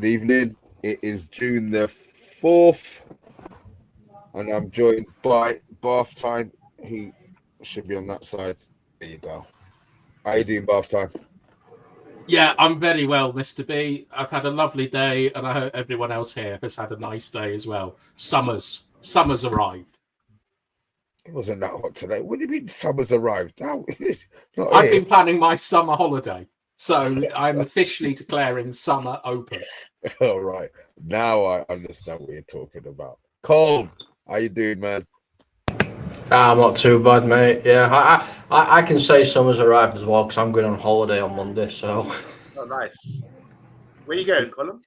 Good evening. It is June the 4th, and I'm joined by Bath Time, who should be on that side. There you go. How you doing, Bath Time? Yeah, I'm very well, Mr. B. I've had a lovely day, and I hope everyone else here has had a nice day as well. Summer's arrived. It wasn't that hot today. What do you mean summer's arrived? Now, I've been planning my summer holiday, so I'm officially declaring summer open. All right. Now I understand what you're talking about. Cole, how you doing, man? I'm not too bad, mate. Yeah, I can say summer's arrived as well because I'm going on holiday on Monday. So. Oh, nice. Where are you going, Colin?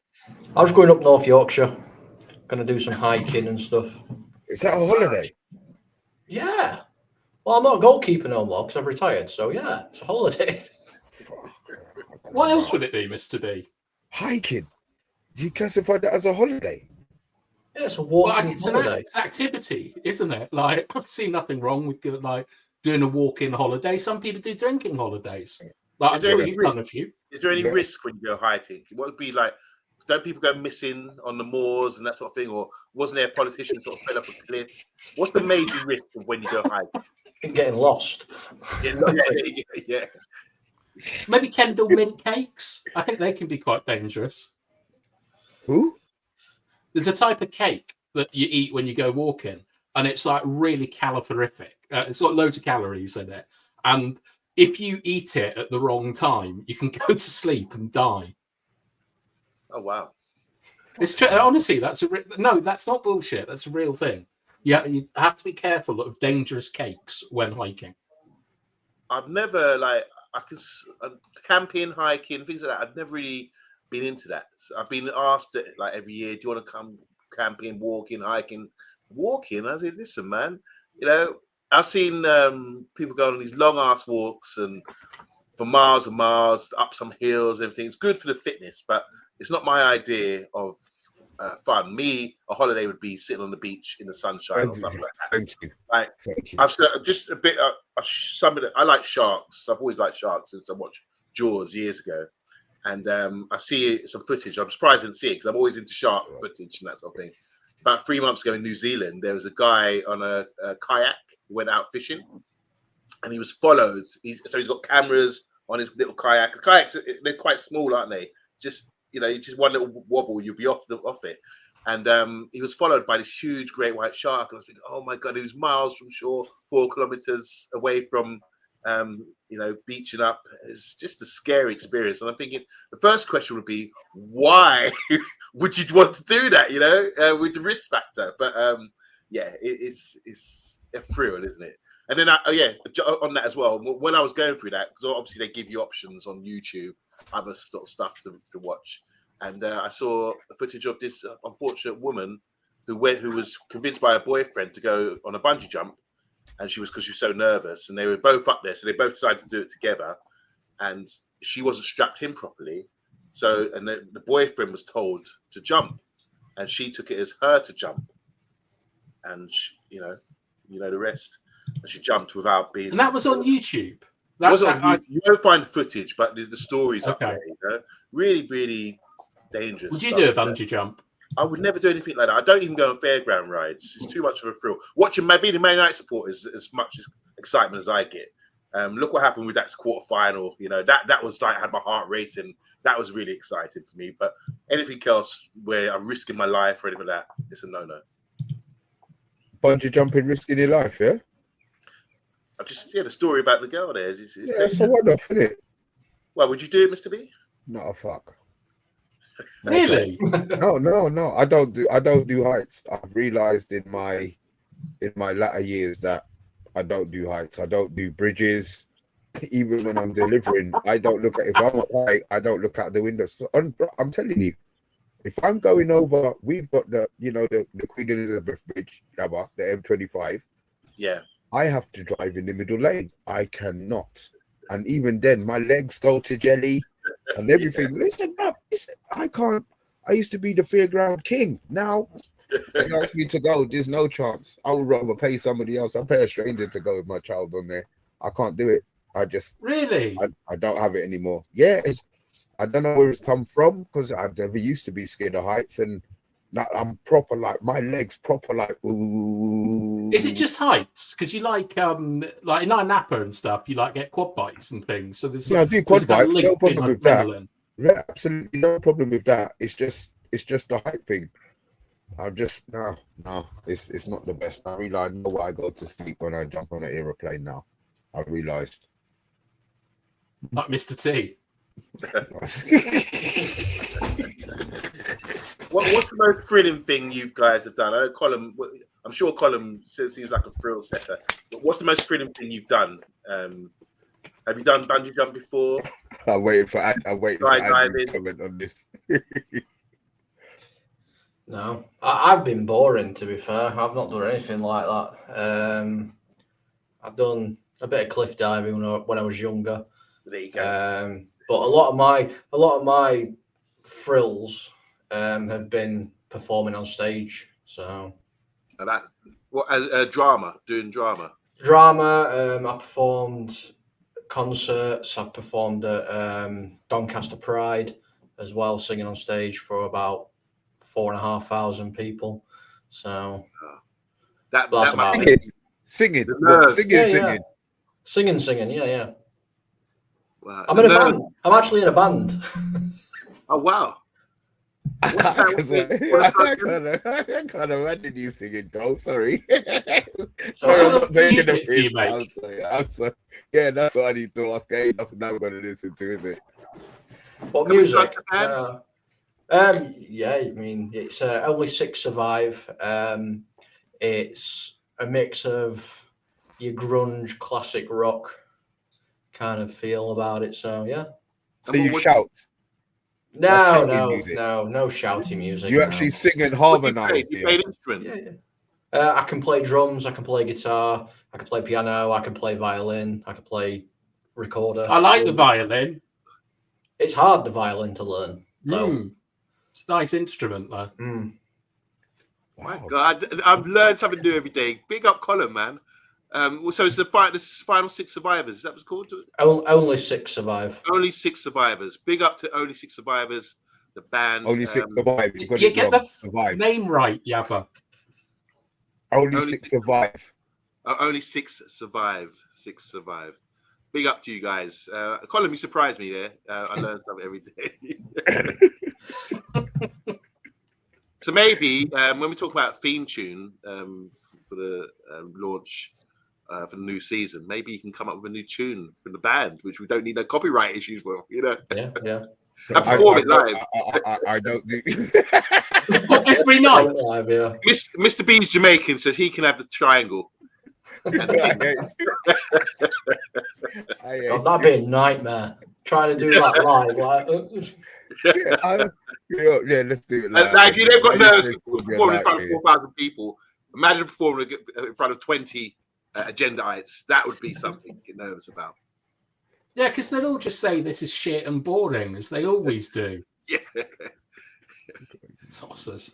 I was going up North Yorkshire. Going to do some hiking and stuff. Is that a holiday? Yeah. Well, I'm not a goalkeeper no more because I've retired. So yeah, it's a holiday. What else would it be, Mr. B? Hiking. Do you classify that as a holiday? Yeah, it's a walking it's holiday. It's an activity, isn't it? Like, I've seen nothing wrong with like doing a walk-in holiday. Some people do drinking holidays. Like, I'm sure you've done a few. Is there any risk when you go hiking? What would be like? Don't people go missing on the moors and that sort of thing? Or wasn't there a politician sort of fell off a cliff? What's the major risk of when you go hiking? Getting lost. Yeah. Maybe Kendall mint cakes. I think they can be quite dangerous. Who? There's a type of cake that you eat when you go walking, and it's like really calorific. It's got loads of calories in it, and if you eat it at the wrong time, you can go to sleep and die. Oh wow! It's true. Honestly, that's that's not bullshit. That's a real thing. Yeah, you have to be careful of dangerous cakes when hiking. I've never camping, hiking, things like that. I've never really been into that. So I've been asked it like every year, do you want to come camping, walking, hiking? Walking? I said, listen, man, you know, I've seen people go on these long ass walks and for miles and miles up some hills, everything. It's good for the fitness, but it's not my idea of fun. Me, a holiday would be sitting on the beach in the sunshine or something like that. Thank you. Like, Thank you. I've just a bit. I like sharks. I've always liked sharks since I watched Jaws years ago, and I see some footage. I'm surprised I didn't see it because I'm always into shark footage and that sort of thing. About 3 months ago in New Zealand, there was a guy on a kayak who went out fishing, and he was followed. He's got cameras on his little kayak. The kayaks, they're quite small, aren't they? Just one little wobble, you'll be off it. And he was followed by this huge great white shark. And I was thinking, oh my God, he was miles from shore, 4 kilometers away from, beaching up. It's just a scary experience. And I'm thinking the first question would be, why would you want to do that, with the risk factor? But it's a thrill, isn't it? And then, on that as well, when I was going through that, because obviously they give you options on YouTube, other sort of stuff to watch. And I saw footage of this unfortunate woman who was convinced by her boyfriend to go on a bungee jump, and because she was so nervous, and they were both up there, so they both decided to do it together, and she wasn't strapped in properly, and the boyfriend was told to jump, and she took it as her to jump, and you know the rest, and she jumped without being. And that was on YouTube. You don't find footage, but the stories okay. Up there, really, really dangerous. Would you do a bungee jump? I would never do anything like that. I don't even go on fairground rides. It's too much of a thrill. Watching being a Man United supporter is as much excitement as I get. Look what happened with that quarter final. That was like, I had my heart racing. That was really exciting for me. But anything else where I'm risking my life or anything like that, it's a no-no. Bungee jumping, risking your life, yeah? The story about the girl there. So what the fuck? Well, would you do it, Mr. B? Not a fuck. Really? No. I don't do heights. I've realized in my latter years that I don't do heights. I don't do bridges. Even when I'm delivering, I don't look at, if I'm up high, I don't look out the window. So I'm telling you, if I'm going over, we've got the Queen Elizabeth Bridge, the M25. Yeah. I have to drive in the middle lane. I cannot. And even then, my legs go to jelly and everything. Listen up. I can't. I used to be the fairground king. Now, they ask me to go. There's no chance. I would rather pay somebody else. I'll pay a stranger to go with my child on there. I can't do it. I just... Really? I don't have it anymore. Yeah. I don't know where it's come from because I never used to be scared of heights, and now I'm proper like my legs proper like. Ooh. Is it just heights? Because you like in Napa and stuff, you like get quad bikes and things. So there's I do quad kind of bikes. No link in problem with that. adrenaline. Yeah, absolutely no problem with that. It's just the height thing. I'm just no. It's not the best. I realize I know why I go to sleep when I jump on an aeroplane now. I realized. Like Mr. T. What's the most thrilling thing you guys have done? I know Colin. I'm sure Colin seems like a thrill setter. But what's the most thrilling thing you've done? Have you done bungee jump before? I'm waiting for Andrew's comment on this. No, I've been boring, to be fair. I've not done anything like that. I've done a bit of cliff diving when I was younger. There you go. But a lot of my thrills have been performing on stage. So, And that drama, doing drama. Drama. I performed concerts. I've performed at Doncaster Pride as well, singing on stage for about 4,500 people. So that's about singing. Singing. Yeah. Wow. I'm in a band. I'm actually in a band. Oh wow! I can't imagine you singing. Oh, sorry. Sorry, I'm not taking the piss. I'm sorry. Yeah, that's what I need to ask. Ain't nothing I'm going to listen to, is it? What music? Yeah, I mean, it's Only Six Survive. It's a mix of your grunge, classic rock kind of feel about it. So yeah. So you shout? No shouty music. You actually sing and harmonize. You play an instrument. Yeah. I can play drums. I can play guitar. I can play piano. I can play violin. I can play recorder. I like the violin. It's hard, the violin, to learn. So. It's a nice instrument, though. Wow. My God, I've learned something new every day. Big up Colin, man. So it's the final six survivors. Is that what's called? Only Six Survive. Only Six Survivors. Big up to Only Six Survivors, the band. Only Six Survive. You get the name right, Yappa. Only Six Survive. Only Six Survive. Six Survive. Big up to you guys. Colin, you surprised me there. I learn something every day. So maybe when we talk about theme tune for the launch for the new season, maybe you can come up with a new tune from the band, which we don't need no copyright issues for, you know? Yeah. And perform it live. I don't do every night. Live, yeah. Mr. B's Jamaican says he can have the triangle. God, that'd be a nightmare. Trying to do that live, let's do it. If you never got nerves performing in front of 4,000 people, imagine performing in front of 20 agendaites. That would be something to get nervous about. Yeah, because they'll all just say this is shit and boring, as they always do. Yeah. Tossers.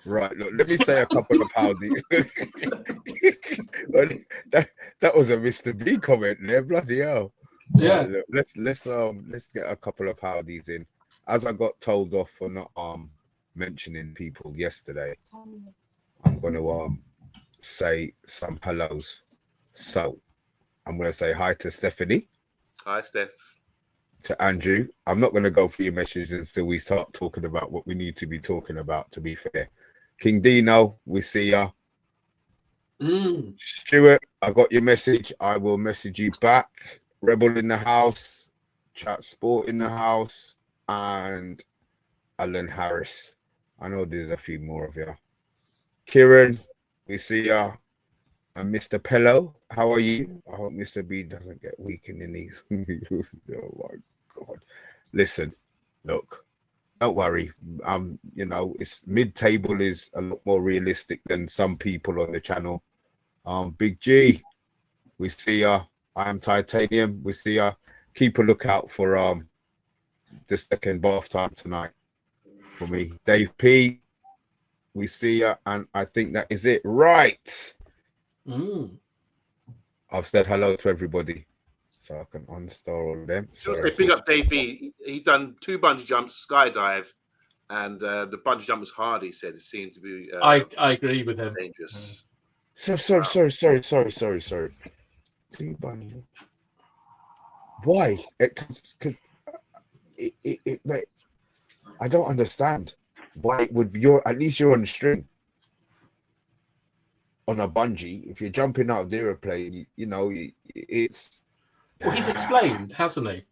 Right, look, let me say a couple of howdies. that was a Mr. B comment there, bloody hell. Yeah. Right, look, let's get a couple of howdies in. As I got told off for not mentioning people yesterday, I'm going to say some hellos. So I'm going to say hi to Stephanie. Hi, Steph. To Andrew. I'm not going to go through your messages until we start talking about what we need to be talking about, to be fair. King Dino, we see ya. Stuart, I got your message. I will message you back. Rebel in the house. Chat Sport in the house. And Alan Harris. I know there's a few more of you. Kieran, we see ya. And Mr. Pello, how are you? I hope Mr. B doesn't get weak in the knees. Oh my God. Listen, look, don't worry. It's mid-table is a lot more realistic than some people on the channel. Big G, we see ya. I am Titanium, we see ya. Keep a lookout for the second bath time tonight for me. Dave P, we see ya, and I think that is it. Right. I've said hello to everybody, so I can uninstall all of them. Pick up Dave B. He done 2 bungee jumps, skydive, and the bungee jump was hard. He said it seemed to be. I agree with him. Dangerous. Sorry. 2 bungee. Why? Like, I don't understand why it would. At least you're on a string. On a bungee, if you're jumping out of the airplane, it's. Well, he's explained, hasn't he?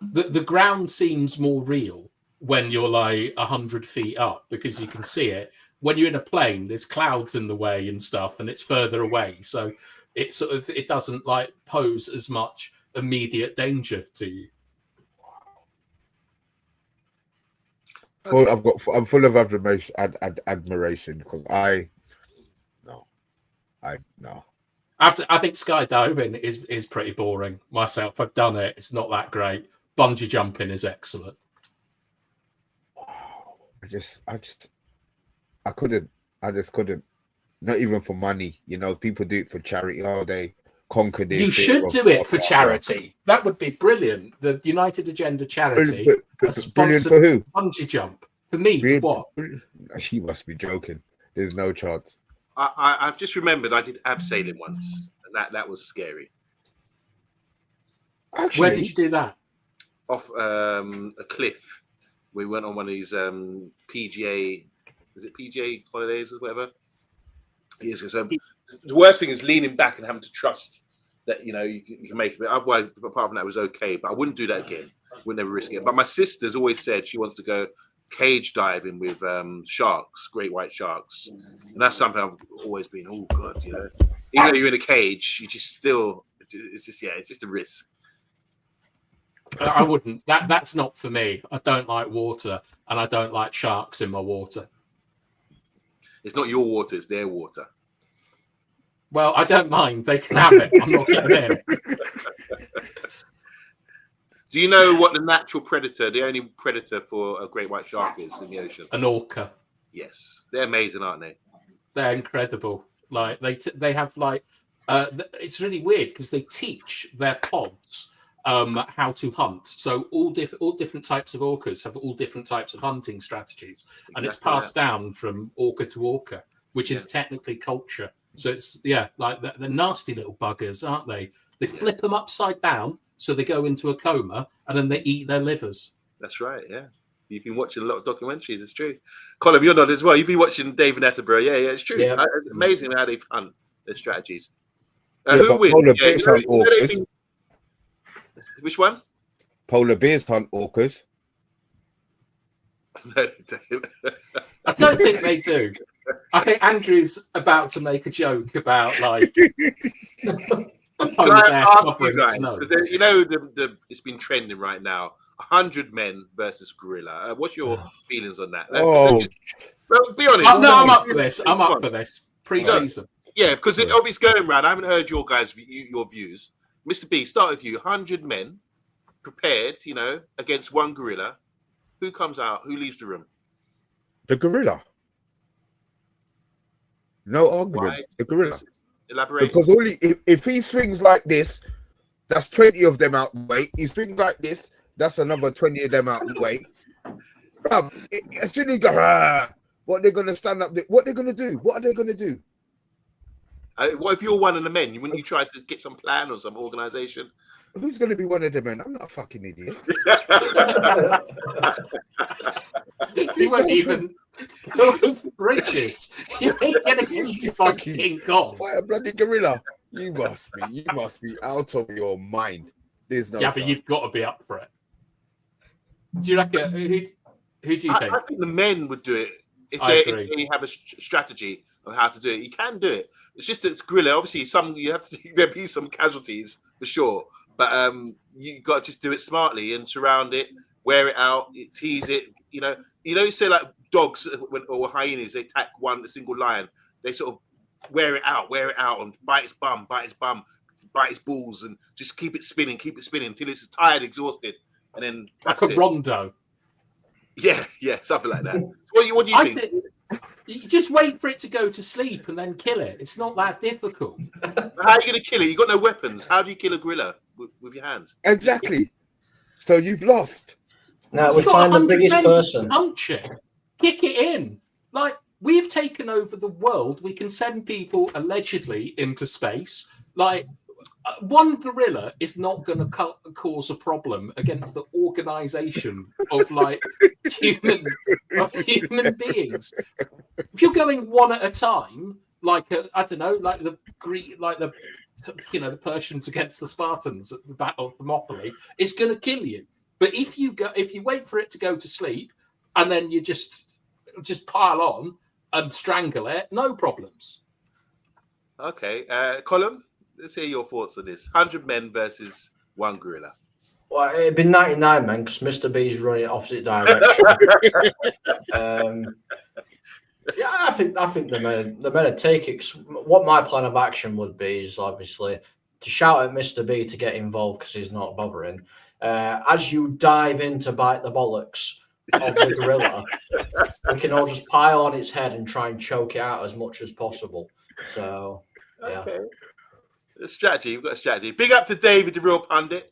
The ground seems more real when you're like 100 feet up because you can see it. When you're in a plane, there's clouds in the way and stuff, and it's further away, so it doesn't like pose as much immediate danger to you. I'm full of admiration because no. I think skydiving is pretty boring myself. I've done it. It's not that great. Bungee jumping is excellent. I couldn't. Not even for money. People do it for charity. They conquer their. You should do it for charity. That would be brilliant. The United Agenda charity. Brilliant for who? Bungee jump. For me, to what? She must be joking. There's no chance. I've just remembered I did abseiling once, and that was scary. Actually, where did you do that? Off a cliff. We went on one of these PGA. Is it PGA holidays or whatever? Yes. So the worst thing is leaning back and having to trust that you can make it. But otherwise, apart from that, it was okay. But I wouldn't do that again. Would never risk it. But my sister's always said she wants to go cage diving with sharks, great white sharks, and that's something I've always been. Oh God, even though you're in a cage, you just still. It's just a risk. I wouldn't. That's not for me. I don't like water, and I don't like sharks in my water. It's not your water; it's their water. Well, I don't mind. They can have it. I'm not getting in. Do you know what the natural predator, the only predator for a great white shark is in the ocean? An orca. Yes, they're amazing, aren't they? They're incredible. Like they have like it's really weird because they teach their pods how to hunt. So all different types of orcas have all different types of hunting strategies, and it's passed down from orca to orca, which is technically culture. So it's like they're nasty little buggers, aren't they? They flip them upside down. So they go into a coma and then they eat their livers. That's right, yeah. You've been watching a lot of documentaries, it's true. Colin, you're not as well. You've been watching David Attenborough. Yeah, it's true. Yeah. It's amazing how they hunt their strategies. Who wins? Which one? Polar bears hunt orcas. No, they don't. I don't think they do. I think Andrew's about to make a joke about like... Can I ask you guys, because it's been trending right now, 100 men versus gorilla. What's your feelings on that? Be honest. I'm up for this. I'm up for this. Pre-season. Yeah, because it's obviously going around. I haven't heard your views. Mr. B, start with you. 100 men prepared, against one gorilla. Who comes out? Who leaves the room? The gorilla. No argument. Why? The gorilla. Elaborate. Because if he swings like this, that's 20 of them out the way. He swings like this, that's another 20 of them out the way. As soon as he goes, what they're going to stand up? What they're going to do? What are they going to do? What if you're one of the men? Wouldn't you try to get some plan or some organisation? Who's going to be one of the men? I'm not a fucking idiot. You won't even go over bridges. You ain't getting into fucking King Kong. Fight a bloody gorilla. You must be out of your mind. There's no. Yeah, but you've got to be up for it. Do you reckon? Who do you think? I think the men would do it if they have a strategy of how to do it. You can do it. It's just that gorilla. Obviously, there'll be some casualties for sure. But you got to just do it smartly and surround it, wear it out, tease it. You say like dogs or hyenas, they attack a single lion. They sort of wear it out, and bite its bum, bite its balls, and just keep it spinning until it's tired, exhausted, and then that's like a rondo. Yeah, something like that. So what do you think? You just wait for it to go to sleep and then kill it. It's not that difficult. How are you going to kill it? You've got no weapons. How do you kill a gorilla with your hands? Exactly. So you've lost. Now we You've got find the 100 biggest men, person. just punch it, kick it in. Like, we've taken over the world. We can send people allegedly into space. Like, one gorilla is not going to cause a problem against the organization of human beings. If you're going one at a time, I don't know, like the Persians against the Spartans at the Battle of Thermopylae, it's going to kill you. But if you wait for it to go to sleep and then you just pile on and strangle it, no problems. Okay, Colin, let's hear your thoughts on this. 100 men versus one gorilla. Well, it'd been 99 men because Mr. B's running opposite direction. Yeah, I think the men would take it. What my plan of action would be is obviously to shout at Mr. B to get involved because he's not bothering. As you dive in to bite the bollocks of the gorilla, we can all just pile on its head and try and choke it out as much as possible. So, yeah. Okay. A strategy. You've got a strategy. Big up to David, the real pundit.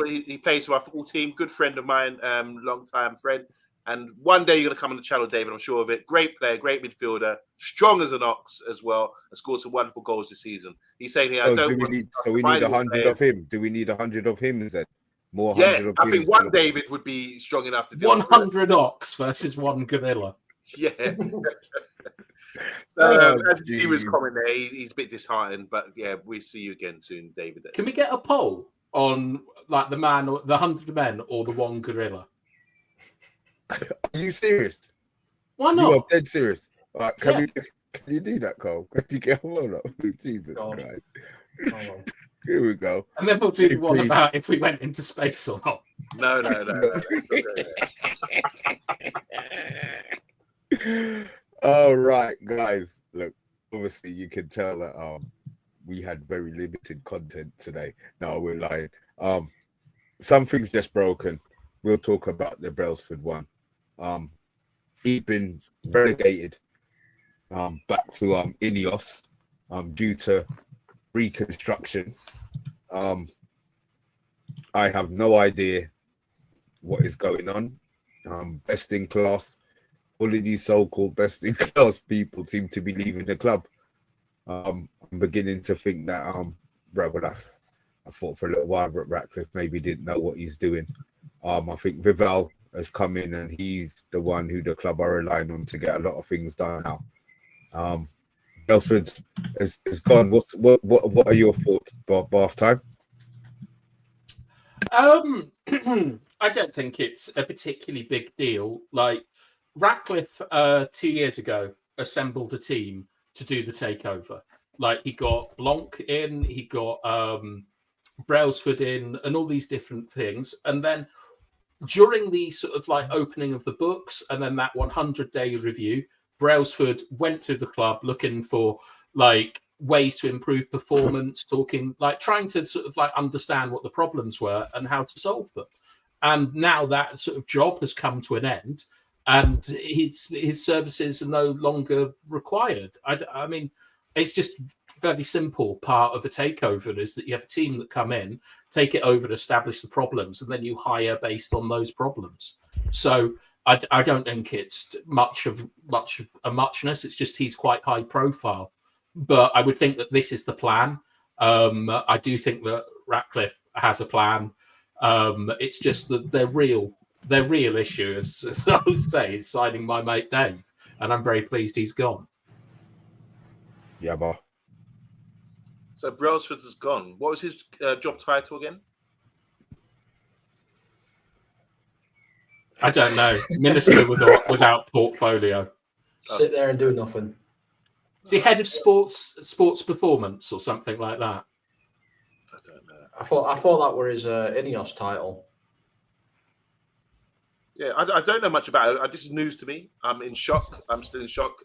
He plays for our football team. Good friend of mine, long time friend. And one day you're going to come on the channel, David. I'm sure of it. Great player, great midfielder, strong as an ox as well, and scored some wonderful goals this season. He's saying here, we need 100 of him. Do we need 100 of him then? More 100 yeah, of I him. think one David would be strong enough to deal 100 ox versus one gorilla. Yeah. So, as he was commenting there, he's a bit disheartened, but yeah, we'll see you again soon, David. Can we get a poll on the 100 men or the one gorilla? Are you serious? Why not? You are dead serious. Can you do that, Cole? Can you get hold up? Jesus Christ. Here we go. And then we'll do one about if we went into space or not. No. All right, guys. Look, obviously you can tell that we had very limited content today. No, we're lying. Something's just broken. We'll talk about the Brailsford one. He's been relegated back to Ineos due to reconstruction. I have no idea what is going on. Best in class. All of these so-called best in class people seem to be leaving the club. I'm beginning to think that I thought for a little while that Ratcliffe maybe didn't know what he's doing. I think Vival has come in and he's the one who the club are relying on to get a lot of things done now. Brailsford is gone. What are your thoughts, Bath time? I don't think it's a particularly big deal. Like, Ratcliffe 2 years ago assembled a team to do the takeover. Like, he got Blanc in, he got Brailsford in, and all these different things. And then during the sort of opening of the books and then that 100-day review, Brailsford went to the club looking for ways to improve performance, trying to sort of understand what the problems were and how to solve them. And now that sort of job has come to an end and his services are no longer required. I mean, it's just very simple. Part of a takeover is that you have a team that come in, take it over, establish the problems, and then you hire based on those problems. So I don't think it's much of a muchness. It's just he's quite high profile. But I would think that this is the plan. I do think that Ratcliffe has a plan. It's just that their real issue, as I would say, is signing my mate Dave, and I'm very pleased he's gone. Yeah, but so Brailsford has gone. What was his job title again? I don't know. Minister without portfolio. Sit there and do nothing. Is he head of sports performance or something like that? I don't know. I thought that were his Ineos title. Yeah, I don't know much about it. This is news to me. I'm in shock. I'm still in shock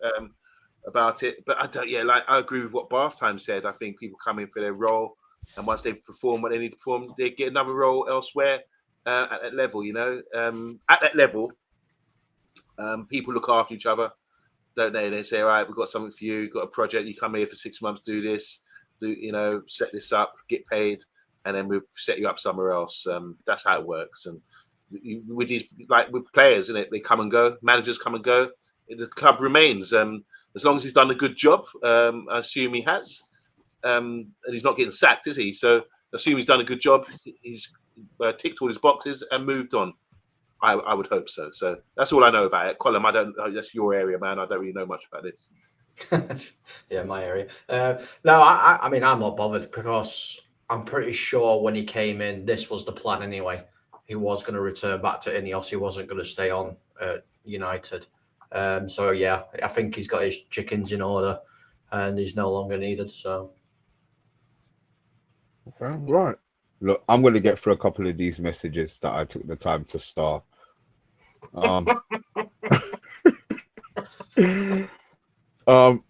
about it. But I don't. Yeah, I agree with what Bath Time said. I think people come in for their role, and once they perform what they need to perform, they get another role elsewhere at that level. At that level, people look after each other, don't they? They say, "All right, we've got something for you. Got a project. You come here for 6 months, do this, set this up, get paid." and then we'll set you up somewhere else. That's how it works. And with these, like with players, isn't it? They come and go. Managers come and go. The club remains. As long as he's done a good job, I assume he has. And he's not getting sacked, is he? So assume he's done a good job. He's ticked all his boxes and moved on. I would hope so. So that's all I know about it. Colin, that's your area, man. I don't really know much about this. Yeah, my area. No, I mean, I'm not bothered because I'm pretty sure when he came in, this was the plan anyway. He was going to return back to Ineos. He wasn't going to stay on at United. So yeah, I think he's got his chickens in order, and he's no longer needed. So, okay, right. Look, I'm going to get through a couple of these messages that I took the time to star.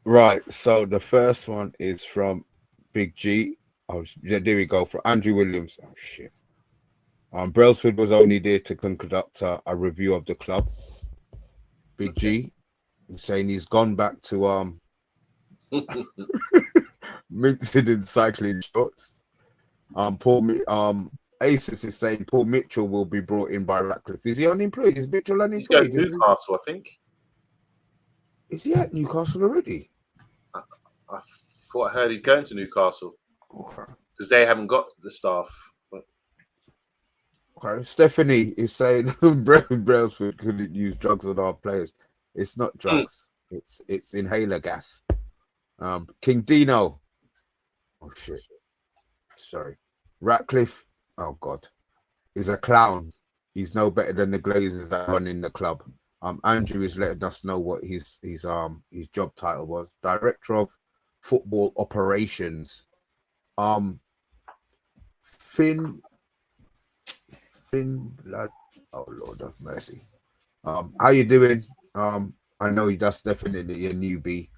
Right. So the first one is from Big G. Oh, yeah, there we go. For Andrew Williams. Oh shit. Brailsford was only there to conduct a review of the club. Big G saying he's gone back to minted in cycling shorts. Aces is saying Paul Mitchell will be brought in by Ratcliffe. Is he unemployed? Is Mitchell unemployed? He's going to Newcastle, I think. Is he at Newcastle already? I thought I heard he's going to Newcastle because they haven't got the staff. But... Okay, Stephanie is saying Brailsford couldn't use drugs on our players. It's not drugs. It's inhaler gas. King Dino. Oh shit. Sorry. Ratcliffe. Oh god. Is a clown. He's no better than the Glazers that run in the club. Andrew is letting us know what his job title was. Director of Football Operations. Finn lad. Oh Lord have mercy. How you doing? I know that's definitely a newbie.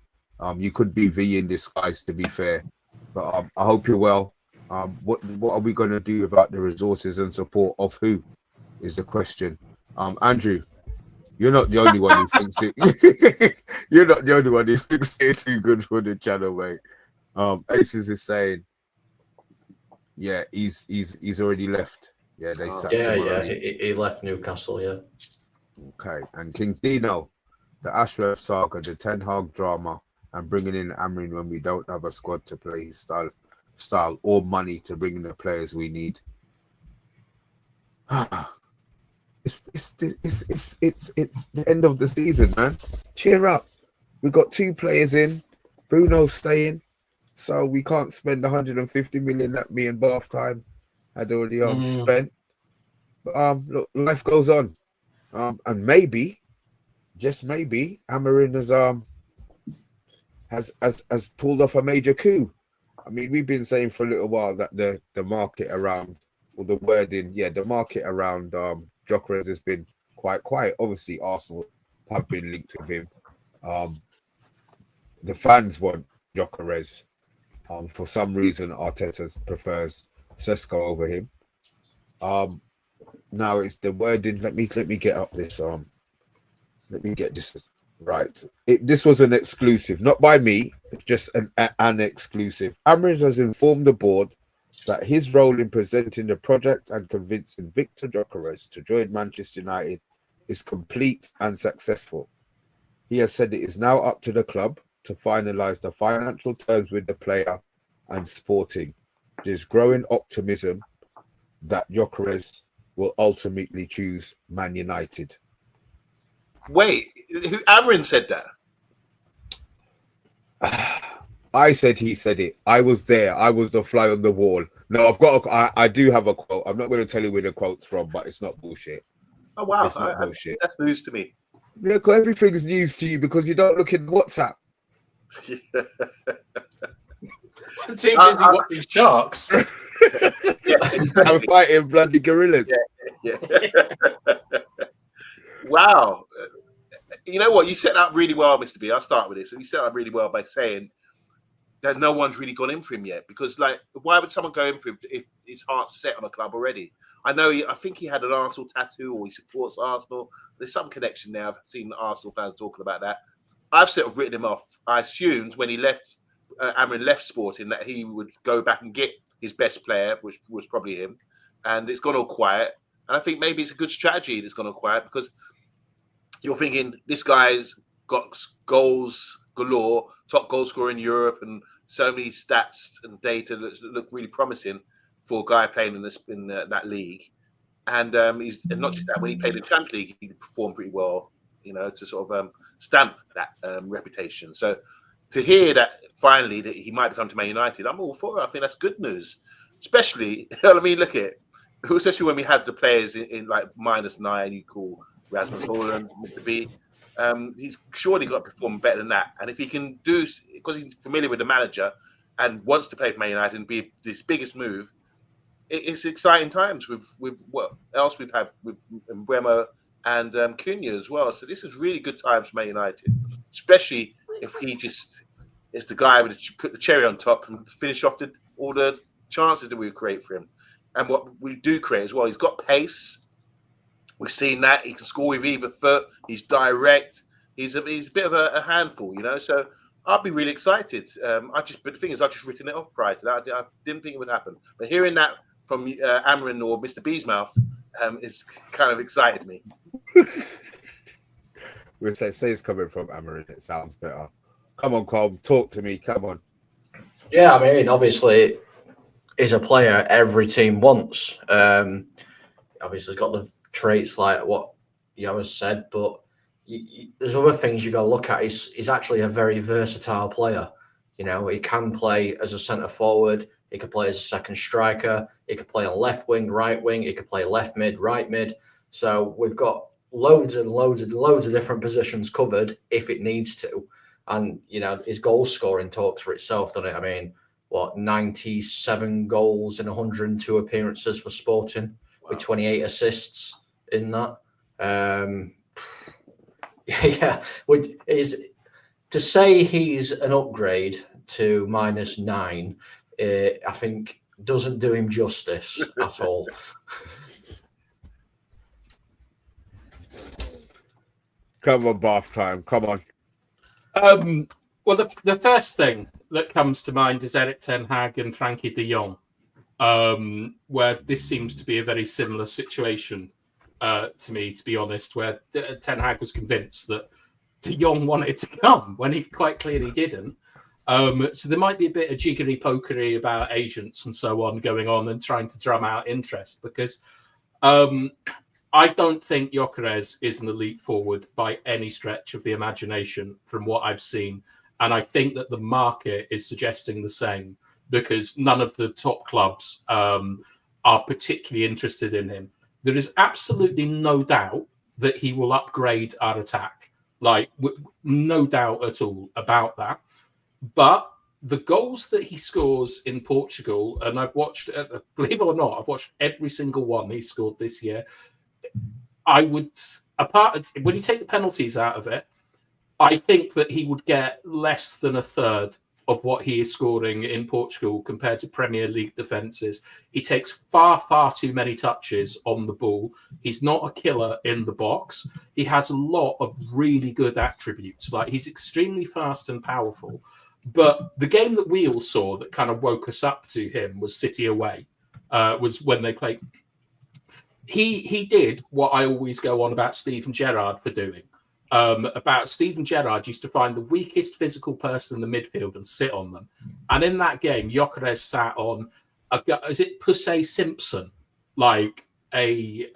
You could be V in disguise, to be fair. But I hope you're well. What are we going to do about the resources and support of who is the question. Andrew, you're not the only one who thinks it. You're not the only one who thinks they're too good for the channel, mate. Aces is saying, yeah, he's already left. Yeah, they sacked him already. He left Newcastle. Yeah. Okay, and King Dino, the Ashraf saga, the Ten Hag drama, and bringing in Amorim when we don't have a squad to play his style or money to bring in the players we need. It's the end of the season, man. Cheer up. We got 2 players in. Bruno's staying, so we can't spend 150 million that me and Bath Time had already spent. But look, life goes on. And maybe, just maybe, Amorim has pulled off a major coup. I mean, we've been saying for a little while that the market around, or the wording, the market around Gyokeres has been quite quiet. Obviously, Arsenal have been linked with him. The fans want Gyokeres. For some reason, Arteta prefers Sesko over him. Now it's the wording. Let me get up this. Let me get this right. This was an exclusive, not by me, just an exclusive. Amorim has informed the board that his role in presenting the project and convincing Victor Gyokeres to join Manchester United is complete and successful. He has said it is now up to the club to finalise the financial terms with the player and Sporting. There's growing optimism that Gyokeres will ultimately choose Man United. Wait, who Amorim said that? I said he said it. I was there. I was the fly on the wall. No, I do have a quote. I'm not going to tell you where the quote's from, but it's not bullshit. Oh wow, it's not bullshit. That's news to me. Yeah, everything's news to you because you don't look in WhatsApp. I'm too busy watching sharks. I'm fighting bloody gorillas. Yeah. Wow. You know what? You set up really well, Mr. B. I'll start with this. You set up really well by saying that no one's really gone in for him yet. Because, why would someone go in for him if his heart's set on a club already? I think he had an Arsenal tattoo or he supports Arsenal. There's some connection there. I've seen Arsenal fans talking about that. I've sort of written him off. I assumed when he left, Amorim left Sporting, that he would go back and get his best player, which was probably him, and it's gone all quiet. And I think maybe it's a good strategy that's gone all quiet because you're thinking this guy's got goals galore, top goal scorer in Europe, and so many stats and data that look really promising for a guy playing in that league. And he's and not just that, when he played in the Champions League, he performed pretty well, to sort of stamp that reputation. So to hear that finally that he might come to Man United, I'm all for it. I think that's good news, especially, I mean, look at it, especially when we had the players in like -9, you call Rasmus Haaland, Mr. B. He's surely got to perform better than that. And if he can do, because he's familiar with the manager and wants to play for Man United and be this biggest move, it's exciting times with what else we've had with Mbeumo and Cunha as well. So this is really good times for Man United, especially if he just is the guy with put the cherry on top and finish off all the chances that we create for him. And what we do create as well, he's got pace. We've seen that he can score with either foot. He's direct. He's a bit of a handful, So I'd be really excited. But the thing is, I've just written it off prior to that. I didn't think it would happen. But hearing that from Amorim or Mr. B's mouth is kind of excited me. We'll say it's coming from Amorim. It sounds better. Come on, Colm, talk to me. Come on. Yeah, I mean, obviously, he's a player every team wants. Obviously, he's got the traits like what Yoa said, but there's other things you got to look at. He's actually a very versatile player. He can play as a centre forward. He could play as a second striker. He could play on left wing, right wing. He could play left mid, right mid. So we've got loads and loads of different positions covered if it needs to. And, his goal scoring talks for itself, doesn't it? I mean, 97 goals in 102 appearances for Sporting, with 28 assists in that. To say he's an upgrade to -9, I think doesn't do him justice at all. Come on, bath time. Come on. Well, the first thing that comes to mind is Erik ten Hag and Frankie de Jong, where this seems to be a very similar situation to me, to be honest, where ten Hag was convinced that de Jong wanted to come when he quite clearly didn't. So there might be a bit of jiggery-pokery about agents and so on going on and trying to drum out interest, because I don't think Gyokeres is an elite forward by any stretch of the imagination from what I've seen. And I think that the market is suggesting the same, because none of the top clubs are particularly interested in him. There is absolutely no doubt that he will upgrade our attack. No doubt at all about that. But the goals that he scores in Portugal, and I've watched, believe it or not, I've watched every single one he scored this year. When you take the penalties out of it, I think that he would get less than a third of what he is scoring in Portugal compared to Premier League defences. He takes far, far too many touches on the ball. He's not a killer in the box. He has a lot of really good attributes. He's extremely fast and powerful. But the game that we all saw that kind of woke us up to him was City away, was when they played. He did what I always go on about Steven Gerrard for doing. Steven Gerrard used to find the weakest physical person in the midfield and sit on them. And in that game, Gyokeres sat on Pussy Simpson, like a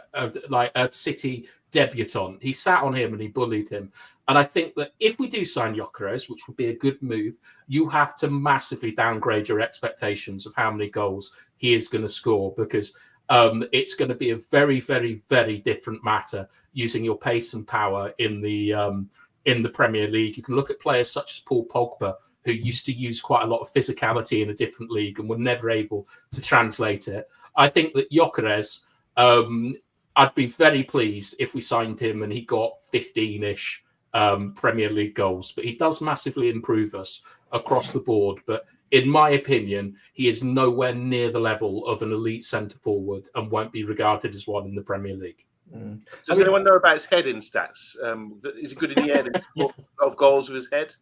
City debutant. He sat on him and he bullied him. And I think that if we do sign Gyokeres, which would be a good move, you have to massively downgrade your expectations of how many goals he is going to score, because it's going to be a very, very, very different matter using your pace and power in the Premier League. You can look at players such as Paul Pogba, who used to use quite a lot of physicality in a different league and were never able to translate it. I think that Gyokeres, I'd be very pleased if we signed him and he got 15-ish Premier League goals. But he does massively improve us across the board. But in my opinion, he is nowhere near the level of an elite centre-forward and won't be regarded as one in the Premier League. Does anyone know about his heading stats? Is he good in the head? A lot of goals with his head?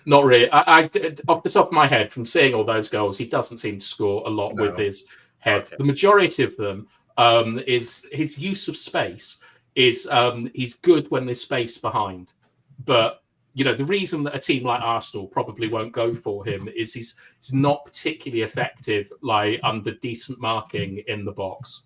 Not really. Off the top of my head, from seeing all those goals, he doesn't seem to score a lot with his head. Okay. The majority of them is his use of space. Is he's good when there's space behind, but the reason that a team like Arsenal probably won't go for him is he's not particularly effective, like under decent marking in the box.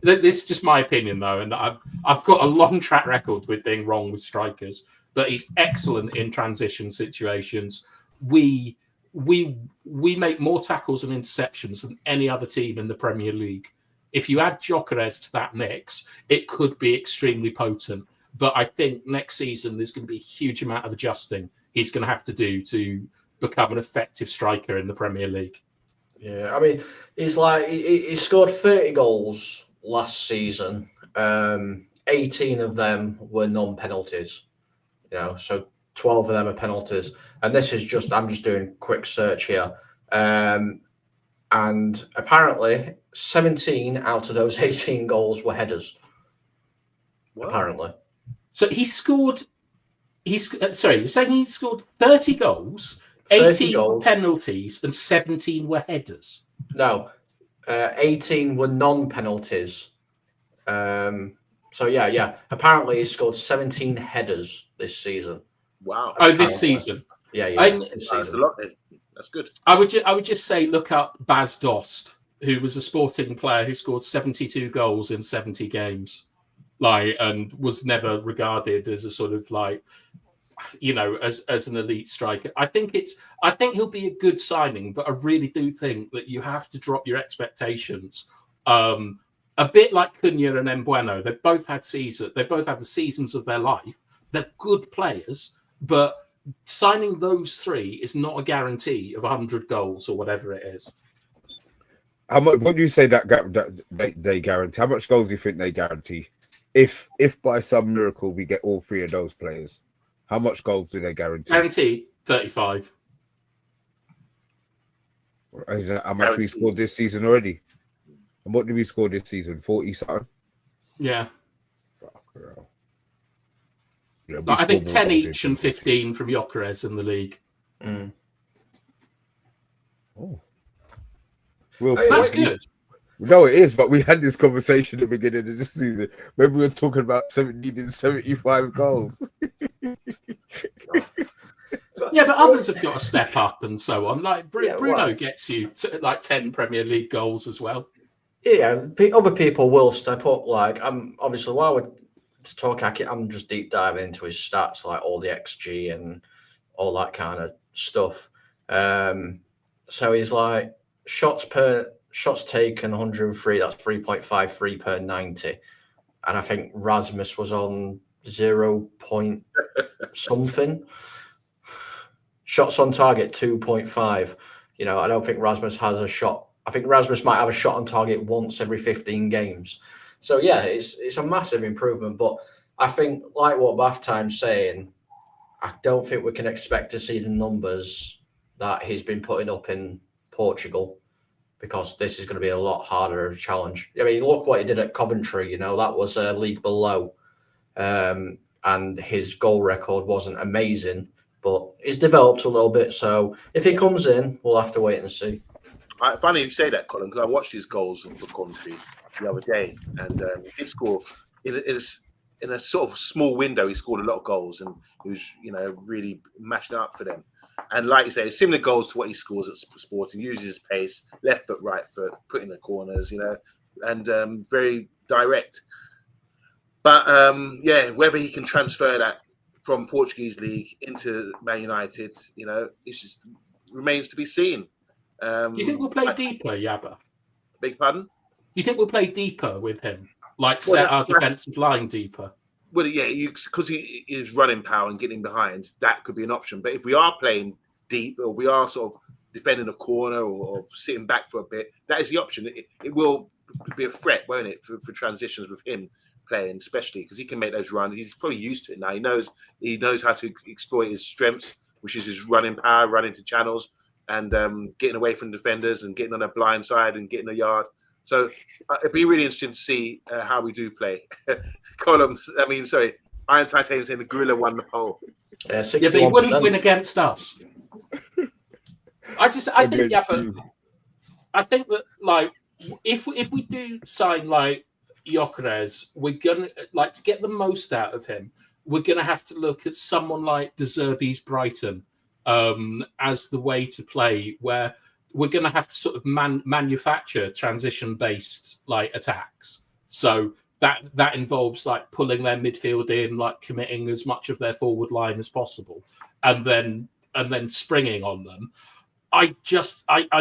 This is just my opinion, though, and I've got a long track record with being wrong with strikers. But he's excellent in transition situations. We make more tackles and interceptions than any other team in the Premier League. If you add Gyokeres to that mix, it could be extremely potent. But I think next season there's going to be a huge amount of adjusting he's going to have to do to become an effective striker in the Premier League. Yeah, I mean, he scored 30 goals last season. 18 of them were non-penalties. So 12 of them are penalties. And this is I'm just doing a quick search here. And apparently 17 out of those 18 goals were headers. Wow. Apparently. So you're saying he scored 30 goals, 18 goals. penalties, and 17 were headers? No, 18 were non-penalties. So yeah. Apparently, he scored 17 headers this season. Wow! This season. Yeah. This season. A lot. That's good. I would just say look up Bas Dost, who was a Sporting player who scored 72 goals in 70 games, and was never regarded as a sort of as an elite striker. I think he'll be a good signing, but I really do think that you have to drop your expectations. A bit like Cunha and Mbueno, they've both had the seasons of their life. They're good players, but signing those three is not a guarantee of 100 goals or whatever it is. How much? What do you say that they guarantee? How much goals do you think they guarantee? If by some miracle we get all three of those players, how much goals do they guarantee? Guarantee 35. Is that how much we scored this season already? And what did we score this season? 40 something? Yeah. I think 10 each and 15 from Gyokeres in the league. Mm. Oh. Well, that's good. No, it is, but we had this conversation at the beginning of this season. Maybe we were talking about 17 and 75 goals. Yeah, but others have got to step up and so on. Like Bruno gets you to 10 Premier League goals as well. Yeah, other people will step up. I'm obviously while we're talking, I'm just deep diving into his stats, like all the XG and all that kind of stuff. So he's like shots taken 103. That's 3.53 per 90, and I think Rasmus was on 0. something. Shots on target 2.5. I don't think Rasmus has a shot. I think Rasmus might have a shot on target once every 15 games. So yeah, it's a massive improvement. But I think, like what Baftime's saying, I don't think we can expect to see the numbers that he's been putting up in Portugal, because this is going to be a lot harder of a challenge. I mean, look what he did at Coventry. That was a league below, and his goal record wasn't amazing, but he's developed a little bit. So if he comes in, we'll have to wait and see. Funny you say that, Colin, because I watched his goals for Coventry the other day, and he did score in a sort of small window. He scored a lot of goals, and he was, really mashing up for them. And like you say, similar goals to what he scores at Sporting. Uses his pace, left foot, right foot, put in the corners, and very direct. But whether he can transfer that from Portuguese league into Man United, it just remains to be seen. Do you think we'll play deeper, Yabba? Beg pardon? Do you think we'll play deeper with him? Set our defensive line deeper? Well, yeah, because he is running power and getting behind, that could be an option. But if we are playing deep, or we are sort of defending a corner or sitting back for a bit, that is the option. It will be a threat, won't it, for transitions with him playing, especially because he can make those runs. He's probably used to it now. He knows how to exploit his strengths, which is his running power, running to channels, and getting away from defenders and getting on a blind side and getting a yard. So it'd be really interesting to see how we do play. Iron Titanium saying the gorilla won the poll. Yeah, Yeah, but he wouldn't 61%. win against us. I think, yeah, but I think that like if we do sign like Gyokeres, we're gonna like to get the most out of him. We're gonna have to look at someone like De Zerbi's Brighton as the way to play, where we're gonna have to sort of manufacture transition-based like attacks. So that involves like pulling their midfield in, like committing as much of their forward line as possible, and then springing on them. I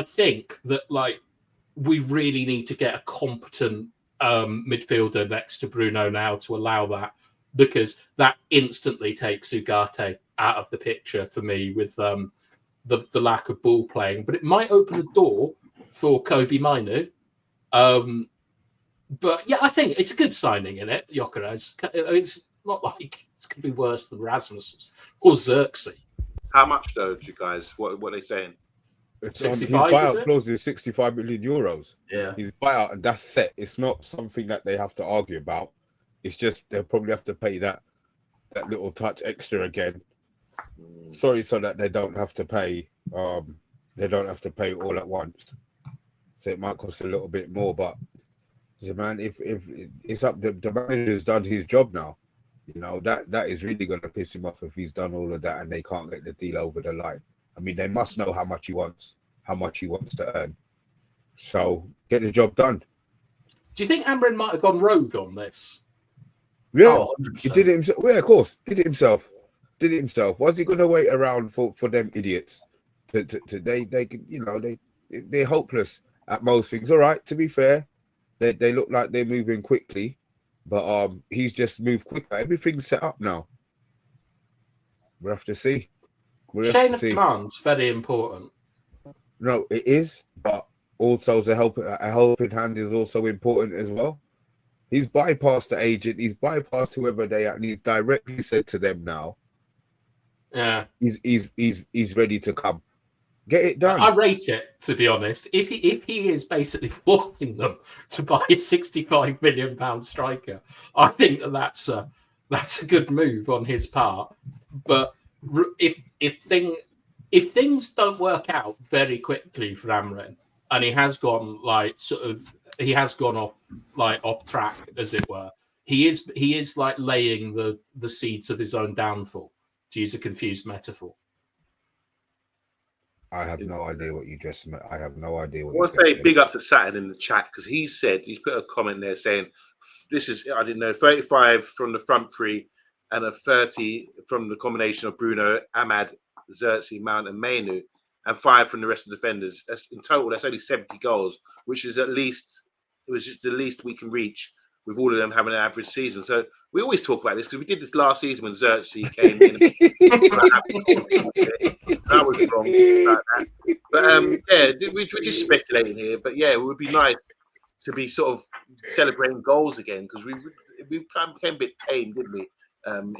think that like we really need to get a competent midfielder next to Bruno now to allow that, because that instantly takes Ugarte out of the picture for me with the lack of ball playing. But it might open the door for Kobe Mainu. But yeah, I think it's a good signing in it, Gyokeres. It's not like it's going to be worse than Rasmus or Xerxes. How much though, do you guys? What are they saying? It's 65, his is buyout it? clause is 65 million euros. Yeah. His buyout, and that's set. It's not something that they have to argue about. It's just they'll probably have to pay that little touch extra again. Sorry, so that they don't have to pay. They don't have to pay all at once. So it might cost a little bit more, but man, if it's up, the manager's done his job now. You know that is really going to piss him off if he's done all of that and they can't get the deal over the line. I mean, they must know how much he wants to earn. So get the job done. Do you think Amorim might have gone rogue on this? Yeah, Oh, he did it himself. Yeah, of course, did it himself. Was he going to wait around for them idiots? They're hopeless at most things. All right, to be fair, they look like they're moving quickly, but he's just moved quicker. Everything's set up now. We'll have to see. Chain of command's very important. No, it is, but also a helping hand is also important as well. He's bypassed the agent. He's bypassed whoever they are, and he's directly said to them now. Yeah, he's ready to come. Get it done. I rate it, to be honest. If he is basically forcing them to buy a £65 million striker, I think that's a good move on his part. But if things don't work out very quickly for Amorim, and he has gone off track, as it were, he is like laying the seeds of his own downfall, to use a confused metaphor. I have no idea what you just meant. I have no idea what I want to say big up to Saturn in the chat, because he's put a comment there saying this is, I didn't know, 35 from the front three and a 30 from the combination of Bruno, Ahmad, Xerxes, Mount and Mainu, and 5 from the rest of the defenders. That's in total, that's only 70 goals, which is just the least we can reach with all of them having an average season. So we always talk about this because we did this last season when Xerxes came in. That was wrong. But we're just speculating here. But yeah, it would be nice to be sort of celebrating goals again, because we kind of became a bit tame, didn't we,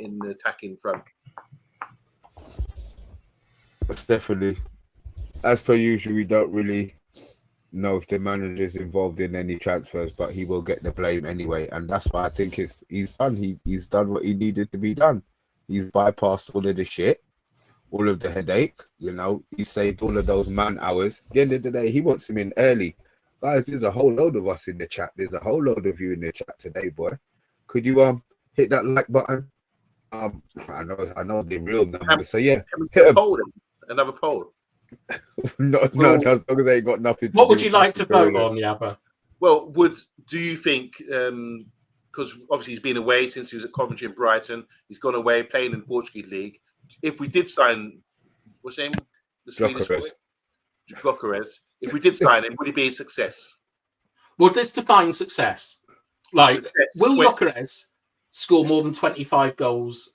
in the attacking front. That's definitely, as per usual, we don't really know if the manager is involved in any transfers, but he will get the blame anyway, and that's why I think he's done. He's done what he needed to be done. He's bypassed all of the shit, all of the headache. You know, he saved all of those man hours. At the end of the day, he wants him in early. Guys, there's a whole load of us in the chat. There's a whole load of you in the chat today, boy. Could you hit that like button? I know the real number. So yeah, hit another poll. No, as long as they ain't got nothing. What would you like to vote on, Yabba? Well, do you think, because obviously he's been away since he was at Coventry and Brighton, he's gone away playing in the Portuguese league. If we did sign, what's his name? The Swedish boy? Gyokeres. If we did sign him, would he be a success? Well, let's define success. Like, will Gyokeres score more than 25 goals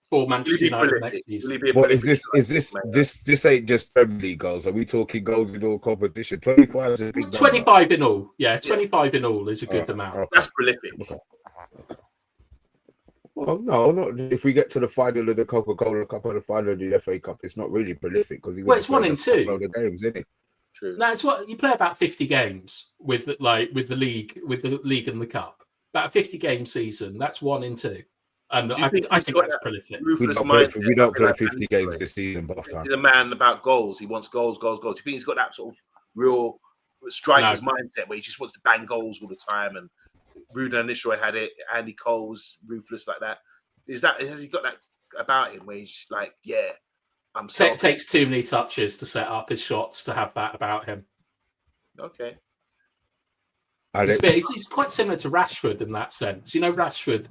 for Manchester United next season? What is this? This ain't just Premier League goals. Are we talking goals in all competition? 25 is a big 25 in all. Yeah, 25 in all is a good amount. Okay. That's prolific. Okay. Well, no, not if we get to the final of the Coca-Cola Cup or the final of the FA Cup. It's not really prolific because it's 1 in 2. Load of games, isn't it? True. No, it's what you play about 50 games with the league and the cup. About a 50 game season. That's 1 in 2. And Do you think I he's think got that's that prolific. ruthless We don't play mindset? 50 games this season, but He's a man about goals. He wants goals, goals, goals. Do you think he's got that sort of real striker's mindset where he just wants to bang goals all the time? And Ruben Nistelrooy had it. Andy Cole's ruthless like that. Has he got that about him where he's like, yeah, I'm so Takes too many touches to set up his shots to have that about him. okay. He's quite similar to Rashford in that sense. You know, Rashford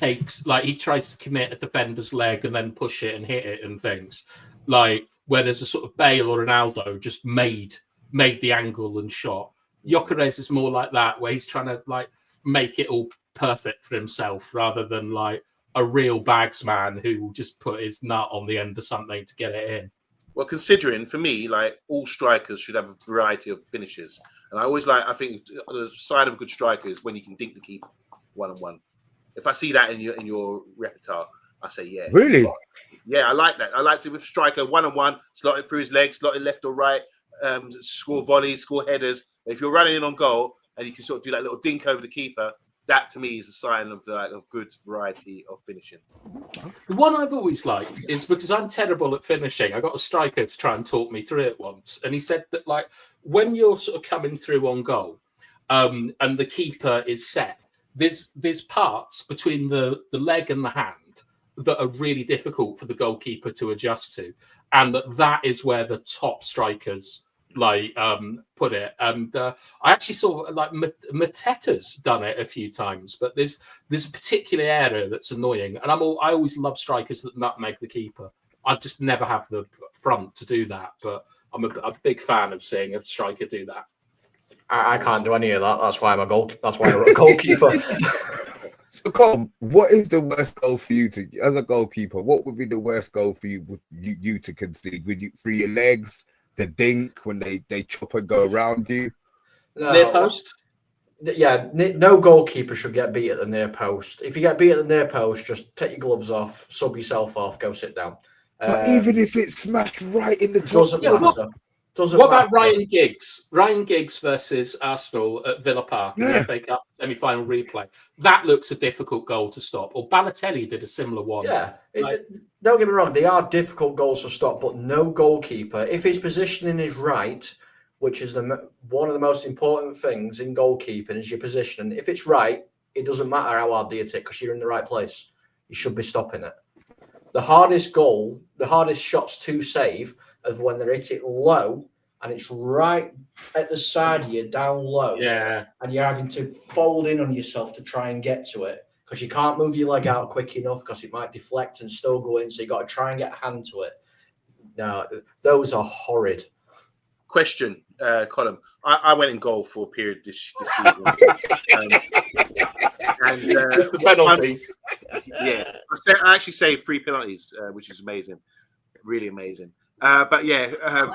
he tries to commit a defender's leg and then push it and hit it and things. Like where there's a sort of Bale or Ronaldo just made the angle and shot. Gyokeres is more like that, where he's trying to like make it all perfect for himself rather than like a real bagsman who will just put his nut on the end of something to get it in. Well, considering for me, like all strikers should have a variety of finishes, and I think the sign of a good striker is when you can dink the keeper 1-on-1. If I see that in your repertoire, I say yeah. Really? Yeah, I like that. I like to with striker 1-on-1, slot it through his legs, slot it left or right, score volleys, score headers. If you're running in on goal and you can sort of do that little dink over the keeper, that to me is a sign of good variety of finishing. The one I've always liked is because I'm terrible at finishing. I got a striker to try and talk me through it once, and he said that like when you're sort of coming through on goal, and the keeper is set, there's parts between the leg and the hand that are really difficult for the goalkeeper to adjust to, and that is where the top strikers put it. And I actually saw like Mateta's done it a few times, but there's a particular area that's annoying, and I always love strikers that nutmeg the keeper. I just never have the front to do that, but I'm a big fan of seeing a striker do that. I can't do any of that. That's why I'm a goalkeeper. So, Colm, what is the worst goal for you as a goalkeeper? What would be the worst goal for you to concede? Would you through your legs? The dink when they chop and go around you. No, near post? Yeah, no goalkeeper should get beat at the near post. If you get beat at the near post, just take your gloves off, sub yourself off, go sit down. But even if it's smashed right in the top, doesn't matter. What about Ryan Giggs? Ryan Giggs versus Arsenal at Villa Park in the FA Cup semi-final replay. That looks a difficult goal to stop. Or Balotelli did a similar one. Yeah, don't get me wrong. They are difficult goals to stop, but no goalkeeper, if his positioning is right, which is one of the most important things in goalkeeping, is your positioning. If it's right, it doesn't matter how hard they hit it because you're in the right place. You should be stopping it. The hardest shots to save is when they're hit it low and it's right at the side of you, down low. Yeah. And you're having to fold in on yourself to try and get to it because you can't move your leg out quick enough because it might deflect and still go in. So you got to try and get a hand to it. No, those are horrid. Question, Colm. I went in goal for a period this season. And just the penalties. I actually saved 3 penalties, which is amazing, really amazing. But yeah,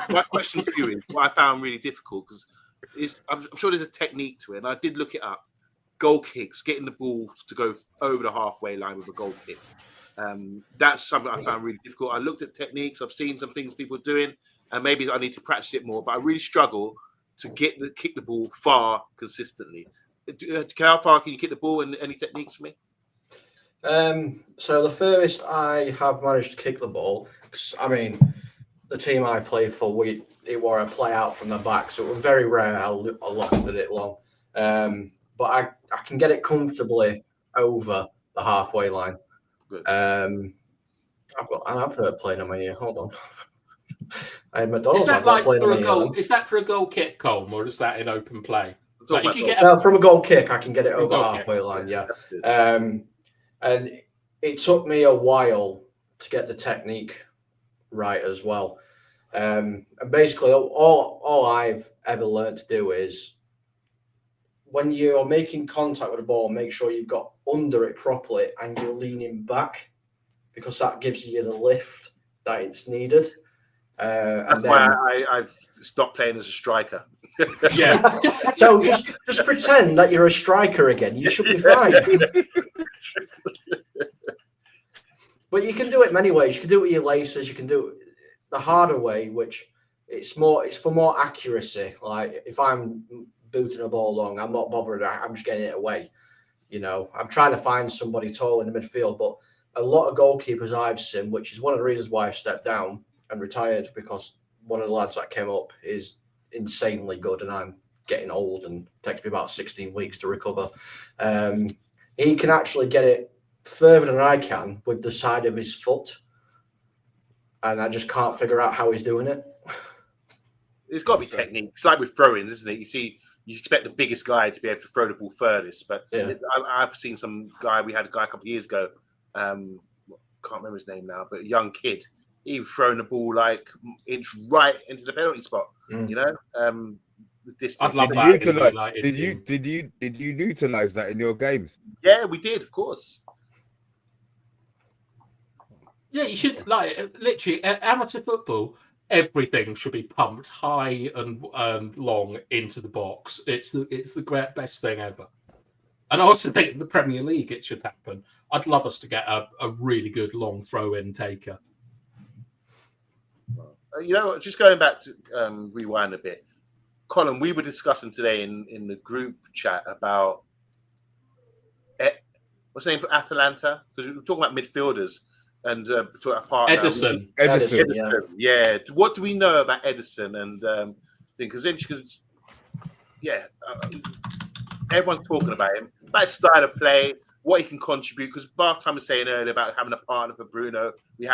my question to you is what I found really difficult because I'm sure there's a technique to it, and I did look it up. Goal kicks, getting the ball to go over the halfway line with a goal kick. That's something I found really difficult. I looked at techniques. I've seen some things people are doing, and maybe I need to practice it more. But I really struggle to kick the ball far consistently. How far can you kick the ball, and any techniques for me? So the furthest I have managed to kick the ball, I mean, the team I played for, it were a play out from the back, so it was very rare I lofted it long. But I can get it comfortably over the halfway line. Good. I've heard playing on my ear. Hold on. I had McDonald's. Is that like for a goal? Is that for a goal kick, Colm, or is that in open play? Like if you get from a goal kick, I can get it over the halfway line. Yeah. And it took me a while to get the technique right as well. And basically, all I've ever learned to do is when you're making contact with the ball, make sure you've got under it properly and you're leaning back because that gives you the lift that it's needed. That's why I've stopped playing as a striker. Yeah. So just pretend that you're a striker again. You should be fine. But you can do it many ways. You can do it with your laces. You can do it the harder way, which it's for more accuracy. Like if I'm booting a ball long, I'm not bothered. I'm just getting it away. You know, I'm trying to find somebody tall in the midfield, but a lot of goalkeepers I've seen, which is one of the reasons why I've stepped down and retired, because one of the lads that came up is insanely good, and I'm getting old and it takes me about 16 weeks to recover. He can actually get it further than I can with the side of his foot, and I just can't figure out how he's doing it. It's got to be technique. It's like with throw-ins, isn't it? You expect the biggest guy to be able to throw the ball furthest, but Yeah. I've seen some guy. We had a guy a couple of years ago. Can't remember his name now, but a young kid. He was throwing the ball like inch right into the penalty spot. You know, I'd love that. Did you utilize that in your games? Yeah, we did, of course. Yeah, you should literally amateur football. Everything should be pumped high and long into the box. It's the best thing ever. And I also think in the Premier League it should happen. I'd love us to get a really good long throw-in taker. You know, just going back to rewind a bit, Colin, we were discussing today in the group chat about what's the name for Atalanta, because we were talking about midfielders and talking about partner. Edison. Yeah. What do we know about Edison? And because everyone's talking about him, about his style of play, what he can contribute. Because Bath Time was saying earlier about having a partner for Bruno. We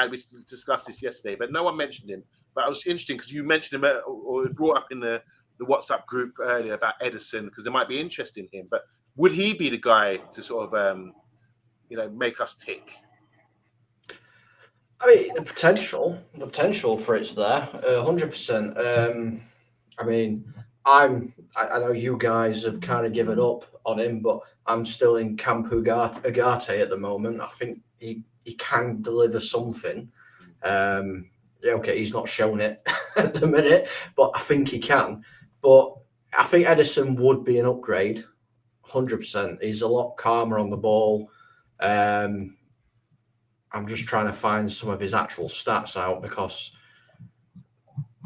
discussed this yesterday, but no one mentioned him. But it was interesting because you mentioned him or brought up in the WhatsApp group earlier about Edison, because there might be interest in him. But would he be the guy to sort of make us tick? I mean, the potential for it's there, 100%. I mean, I know you guys have kind of given up on him, but I'm still in Camp Ugarte at the moment. I think he can deliver something. Okay, he's not shown it at the minute, but I think he can. But I think Edison would be an upgrade, 100%. He's a lot calmer on the ball. I'm just trying to find some of his actual stats out because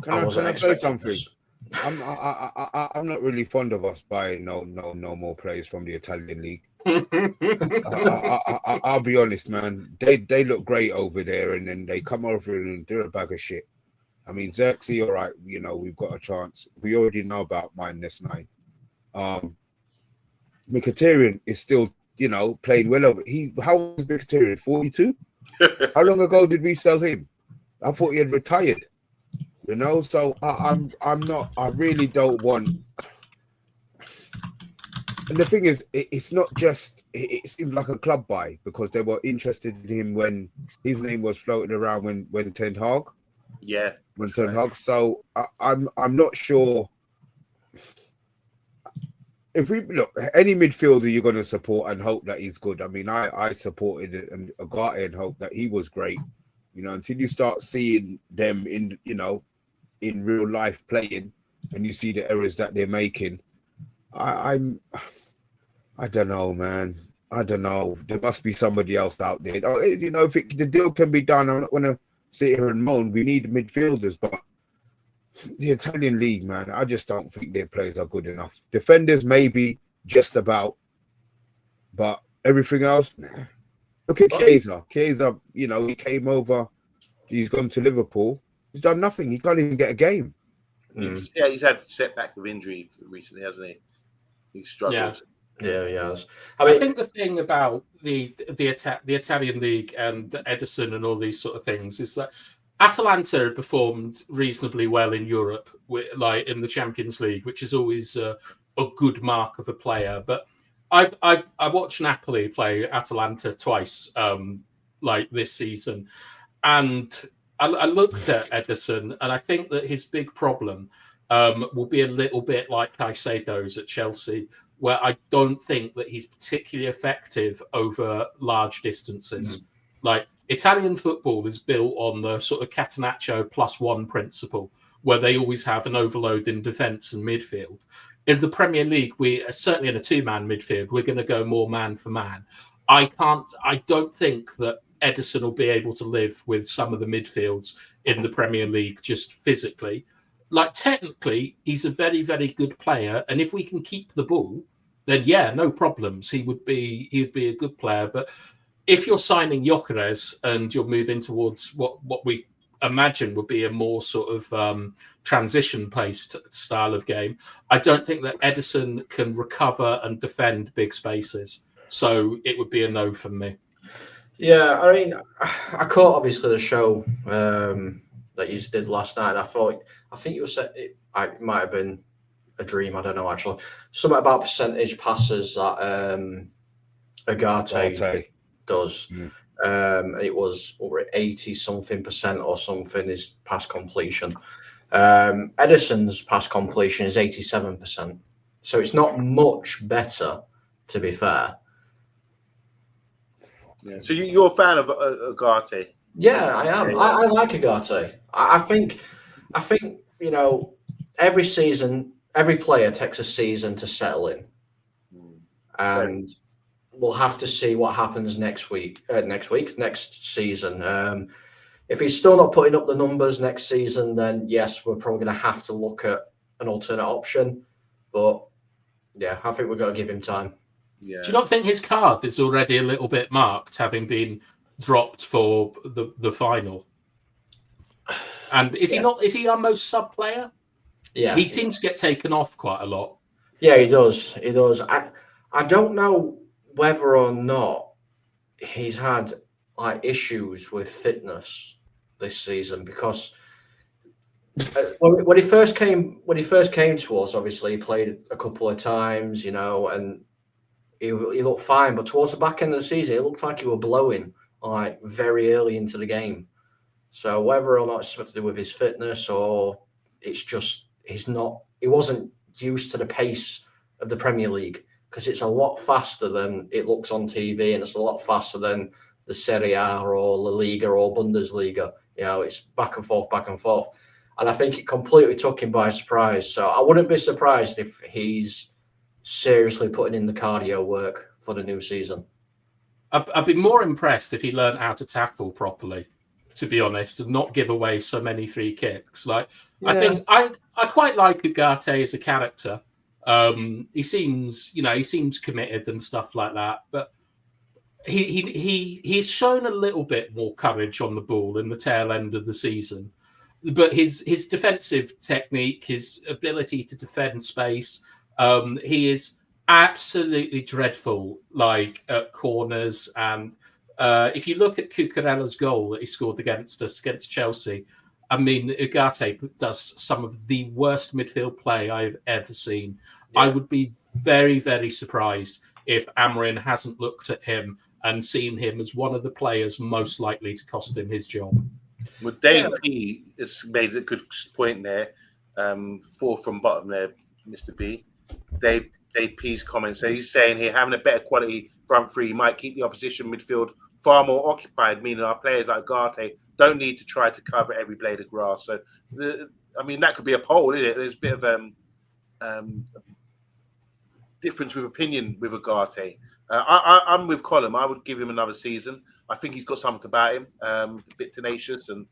can I say something? I'm not really fond of us buying no more players from the Italian league. I'll be honest, man. They look great over there, and then they come over and they're a bag of shit. I mean, Xerxes, all right, we've got a chance. We already know about -9. Mkhitaryan is still, playing well over. How old is Mkhitaryan? 42? How long ago did we sell him? I thought he had retired. So I'm not. I really don't want. And the thing is, it's not just. It seemed like a club buy because they were interested in him when his name was floating around when Ten Hag. Yeah. When Ten Hag. So I'm not sure. If we look, any midfielder you're going to support and hope that he's good. I mean, I supported it and Agate and hope that he was great. Until you start seeing them in real life playing, and you see the errors that they're making. I don't know, man. I don't know. There must be somebody else out there. If the deal can be done, I'm not going to sit here and moan. We need midfielders, but the Italian league, man, I just don't think their players are good enough. Defenders, maybe, just about. But everything else, nah. Look at Chiesa. Chiesa, he came over. He's gone to Liverpool. He's done nothing. He can't even get a game. Yeah, he's had a setback of injury recently, hasn't he? He's struggled. Yeah, he has. I think the thing about the Italian league and Edison and all these sort of things is that Atalanta performed reasonably well in Europe, like in the Champions League, which is always a good mark of a player. But I watched Napoli play Atalanta twice, like this season, and I looked at Edison, and I think that his big problem will be a little bit like Caicedo's at Chelsea, where I don't think that he's particularly effective over large distances. Like Italian football is built on the sort of Catenaccio +1 principle, where they always have an overload in defence and midfield. In the Premier League, we certainly in a two-man midfield, we're going to go more man for man. I don't think that Edison will be able to live with some of the midfields in the Premier League just physically. Like technically, he's a very, very good player, and if we can keep the ball, then yeah, no problems. He would be a good player. But if you're signing Gyokeres and you're moving towards what we imagine would be a more sort of transition-paced style of game, I don't think that Ederson can recover and defend big spaces. So it would be a no from me. Yeah, I mean, I caught obviously the show that you did last night. I think you said it might have been a dream. I don't know actually. Something about percentage passes that Agate does. It was over 80-something% or something is pass completion. Ederson's pass completion is 87%. So it's not much better, to be fair. Yeah. So you're a fan of Agate? Yeah, I am. I like Agate. I think every season, every player takes a season to settle in, and we'll have to see what happens next season. If he's still not putting up the numbers next season, then yes, we're probably going to have to look at an alternate option. But yeah, I think we've got to give him time. Yeah. Do you not think his card is already a little bit marked, having been dropped for the final? And is he not? Is he our most sub player? Yeah, he seems to get taken off quite a lot. Yeah, he does. He does. I don't know whether or not he's had like issues with fitness this season, because when he first came to us, obviously he played a couple of times, and he looked fine. But towards the back end of the season, it looked like he was blowing like very early into the game. So whether or not it's something to do with his fitness, or it's just he wasn't used to the pace of the Premier League, because it's a lot faster than it looks on TV, and it's a lot faster than the Serie A or La Liga or Bundesliga. It's back and forth. And I think it completely took him by surprise. So I wouldn't be surprised if he's seriously putting in the cardio work for the new season. I'd be more impressed if he learned how to tackle properly, to be honest, and not give away so many free kicks. I think I quite like Agate as a character. He seems committed and stuff like that, but he's shown a little bit more courage on the ball in the tail end of the season. But his defensive technique, his ability to defend space, he is absolutely dreadful, like at corners. And if you look at Cucurella's goal that he scored against Chelsea, I mean, Agate does some of the worst midfield play I've ever seen. Yeah. I would be very, very surprised if Amorim hasn't looked at him and seen him as one of the players most likely to cost him his job. Well, Dave P has made a good point there. Fourth from bottom there, Mr. B. Dave P's comment. So he's saying here, having a better quality front three might keep the opposition midfield far more occupied, meaning our players like Agate don't need to try to cover every blade of grass. So, that could be a poll, isn't it? There's a bit of difference with opinion with Agate. I'm with Colin. I would give him another season. I think he's got something about him, a bit tenacious, and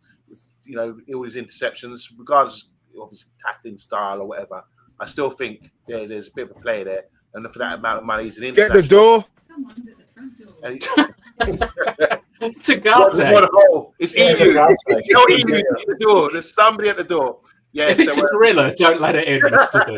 all his interceptions, regardless of obviously tackling style or whatever. I still think there's a bit of a play there, and for that amount of money, he's an international. Get the door. Someone's at the front door. It's Agate. It's Emu. No Emu at the door. There's somebody at the door. Yeah. If it's a gorilla, don't let it in, Mr. B.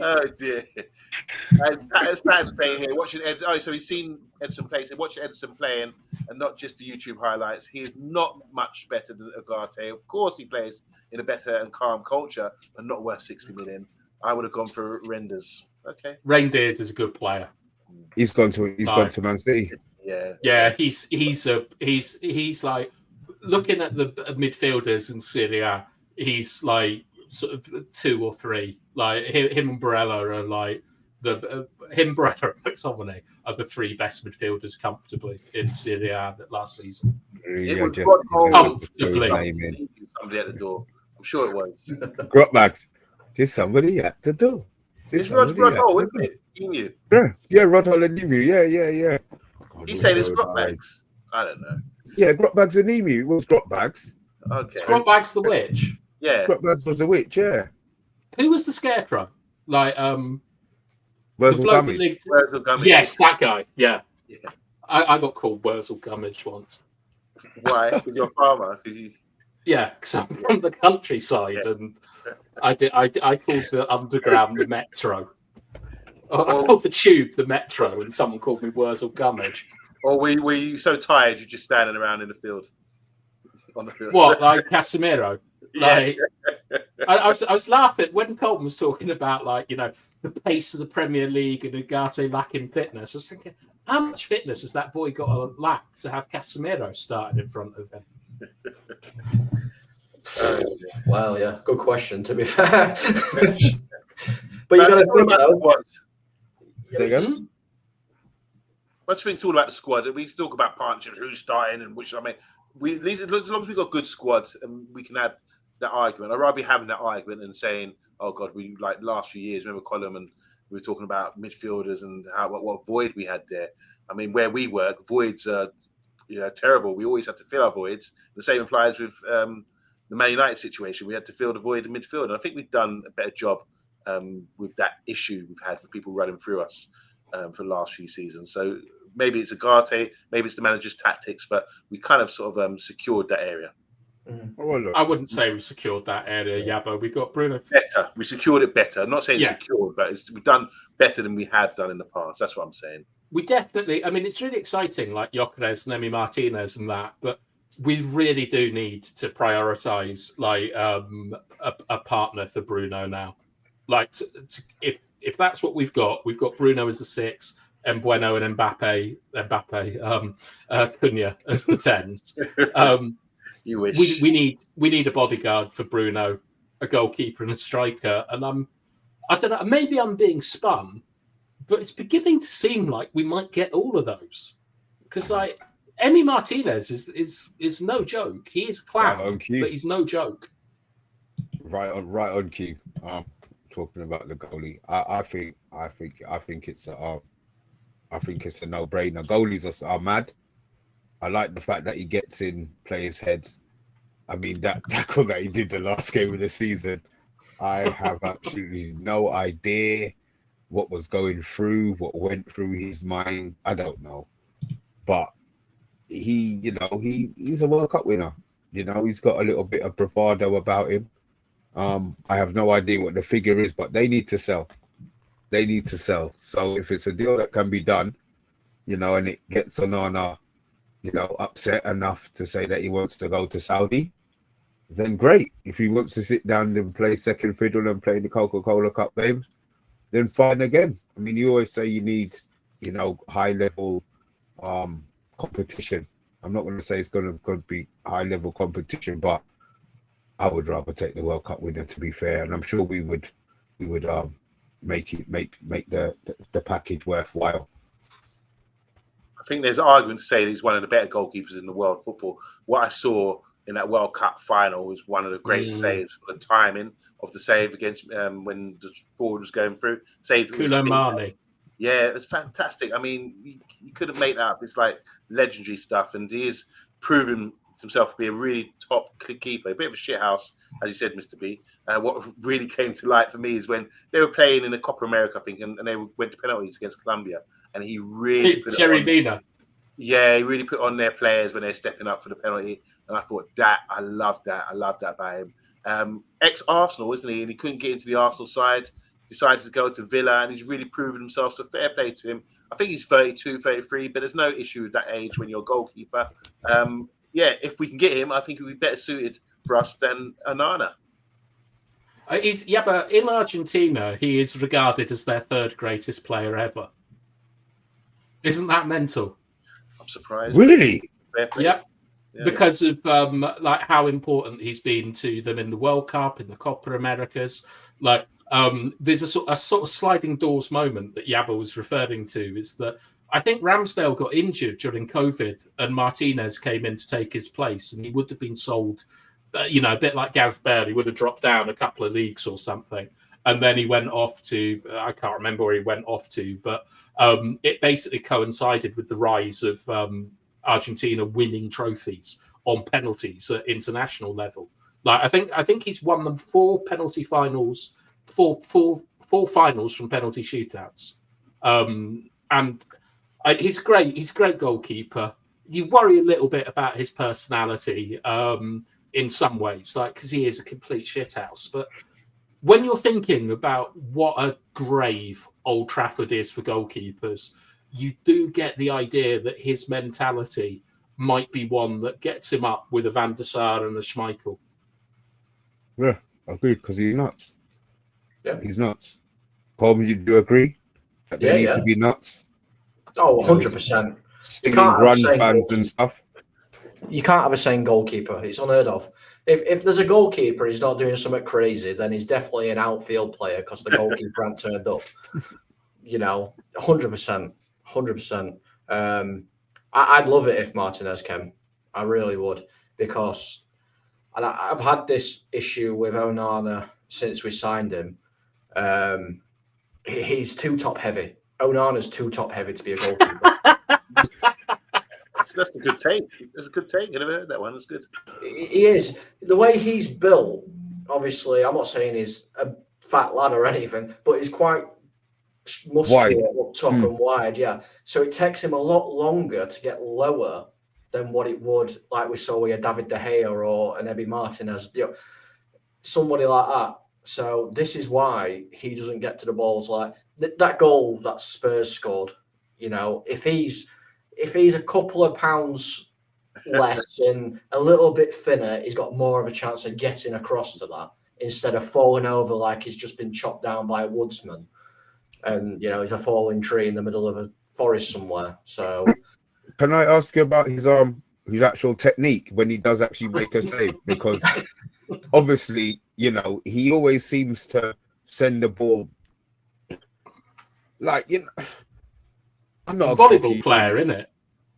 Oh dear. It's sad to say here. Watching Ed. So he's seen Edson play. So watching Edson playing, and not just the YouTube highlights. He is not much better than Agate. Of course, he plays in a better and calm culture, but not worth 60 million. I would have gone for Renders. Okay. Renders is a good player. He's gone to Man City. Yeah. He's like, looking at the midfielders in Serie A, he's like sort of 2 or 3. Like him and Barella are like Barella and McTominay are the 3 best midfielders comfortably in Serie A last season. Comfortably. Somebody at the door. I'm sure it was. Grotbags. There's somebody at the door. It's Rodhol, isn't it? Emu. Yeah, Rodhol and Emu. Yeah. God, he said it's Grotbags. I don't know. Yeah, Grotbags and Emu was Grotbags. Okay. Grotbags the witch. Yeah. Grotbags was the witch, yeah. Who was the Scarecrow? Like the Wurzel bloke that Gummidge. lived. Wurzel Gummidge. Yes, that guy. Yeah. Yeah. I got called Wurzel Gummidge once. Why? Because you're a farmer. Because you. Yeah, because I'm from the countryside, Yeah. and I called the underground the Metro. I Or- called the tube the Metro, and someone called me Wurzel Gummidge. Or were you so tired you're just standing around in the field? On the field. What, like Casemiro? Yeah. Like, I was laughing when Colton was talking about, like, you know, the pace of the Premier League and Ugarte lacking fitness. I was thinking, how much fitness has that boy got to lack to have Casemiro starting in front of him? Well, yeah, good question, to be fair. But you got to think, though. Say again? Much think it's all about the squad. We talk about partnerships, who's starting and which. I mean, as long as we've got good squads, and we can have that argument. I'd rather be having that argument than saying, "Oh God, we like last few years." Remember Colin and we were talking about midfielders and how what void we had there. I mean, where we work, voids are terrible. We always have to fill our voids. The same applies with the Man United situation. We had to fill the void in midfield, and I think we've done a better job with that issue we've had for people running through us for the last few seasons. So maybe it's Ugarte, maybe it's the manager's tactics, but we kind of sort of secured that area. Oh, look. I wouldn't say we secured that area, Yabo. We got Bruno. Better. We secured it better. I'm not saying Yeah. secured, but we've done better than we had done in the past. That's what I'm saying. We definitely, I mean, it's really exciting, like Gyokeres and Emi Martinez and that, but we really do need to prioritise like a partner for Bruno now. Like, if that's what we've got Bruno as the 6, and Bueno and Mbappe, Cunha as the 10s. You wish. We need a bodyguard for Bruno, a goalkeeper and a striker. And I don't know, maybe I'm being spun, but it's beginning to seem like we might get all of those. Because like Emi Martinez is no joke. He is a clown, Right on cue. but he's no joke. Right on cue. Talking about the goalie, I think it's a no-brainer. Goalies are mad. I like the fact that he gets in players' heads. I mean, that tackle that he did the last game of the season, I have absolutely no idea what was going through, what went through his mind. I don't know, but he's a World Cup winner. He's got a little bit of bravado about him. I have no idea what the figure is, but they need to sell. So if it's a deal that can be done, and it gets ONANA, upset enough to say that he wants to go to Saudi, then great. If he wants to sit down and play second fiddle and play the Coca-Cola Cup games, then fine again. I mean, you always say you need, high level competition. I'm not going to say it's going to be high level competition, but I would rather take the World Cup winner, to be fair, and I'm sure we would make the package worthwhile. I think there's an argument to say that he's one of the better goalkeepers in the world football. What I saw in that World Cup final was one of the great saves for the timing of the save against when the forward was going through. Saved Koulibaly. Yeah, it was fantastic. I mean, you couldn't make that up. It's like legendary stuff, and he has proven himself to be a really top keeper, a bit of a shithouse, as you said, Mr. B. What really came to light for me is when they were playing in the Copa America, I think, and they went to penalties against Colombia, and he really Jerry Mina. Yeah, he really put on their players when they're stepping up for the penalty, and I thought I love that about him. Ex-Arsenal, isn't he? And he couldn't get into the Arsenal side, decided to go to Villa, and he's really proven himself. So fair play to him. I think he's 32, 33, but there's no issue with that age when you're a goalkeeper. Yeah, if we can get him, I think he'll be better suited for us than ONANA. But in Argentina, he is regarded as their third greatest player ever. Isn't that mental? I'm surprised. Really? Fair play. Yep. Because of like how important he's been to them in the World Cup, in the Copa Americas. Like there's a sort of sliding doors moment that Yabo was referring to, is that I think Ramsdale got injured during COVID and Martinez came in to take his place, and he would have been sold, a bit like Gareth Bale. He would have dropped down a couple of leagues or something. And then he went off to, I can't remember where he went off to, but it basically coincided with the rise of Argentina winning trophies on penalties at international level. Like I think he's won them 4 penalty finals four finals from penalty shootouts. And he's great. He's a great goalkeeper. You worry a little bit about his personality in some ways, like because he is a complete shithouse. But when you're thinking about what a grave Old Trafford is for goalkeepers, you do get the idea that his mentality might be one that gets him up with a Van der Sar and a Schmeichel. Yeah, agreed, because he's nuts. Yeah. He's nuts. Coleman, you do agree that they need to be nuts? Oh, 100%. Singing run fans goalkeeper. and stuff. You can't have a sane goalkeeper. It's unheard of. If there's a goalkeeper, he's not doing something crazy, then he's definitely an outfield player because the goalkeeper hasn't turned up. 100%. 100%. I'd love it if Martinez came. I really would, because I've had this issue with Onana since we signed him. He's too top heavy. Onana's too top heavy to be a goalkeeper. That's a good take. That's a good take. I never heard that one. That's good. He is. The way he's built, obviously, I'm not saying he's a fat lad or anything, but he's quite muscular up top and wide, yeah. So it takes him a lot longer to get lower than what it would, like we saw with a David De Gea or an Emi Martinez, somebody like that. So this is why he doesn't get to the balls like that goal that Spurs scored. If he's a couple of pounds less and a little bit thinner, he's got more of a chance of getting across to that instead of falling over like he's just been chopped down by a woodsman. And, he's a falling tree in the middle of a forest somewhere. So, can I ask you about his actual technique when he does actually make a save? Because obviously, he always seems to send the ball like, I'm not a volleyball player, isn't it?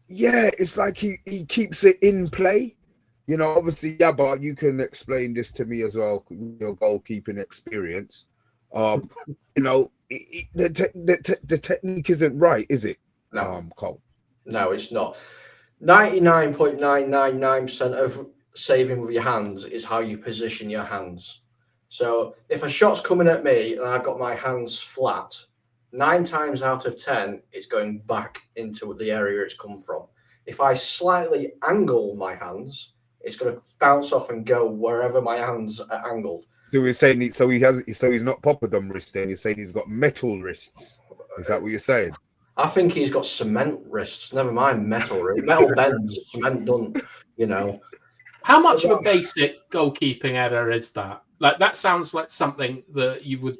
Yeah, it's like he keeps it in play. Obviously, yeah, but you can explain this to me as well, your goalkeeping experience. The technique isn't right, is it? No. Cole. No, it's not. 99.999% of saving with your hands is how you position your hands. So if a shot's coming at me and I've got my hands flat, 9 times out of 10, it's going back into the area it's come from. If I slightly angle my hands, it's going to bounce off and go wherever my hands are angled. So we're saying he's not poppadom wristing. He's saying he's got metal wrists. Is that what you're saying? I think he's got cement wrists. Never mind metal wrists. Metal bends, cement don't. How much of a basic goalkeeping error is that? Like that sounds like something that you would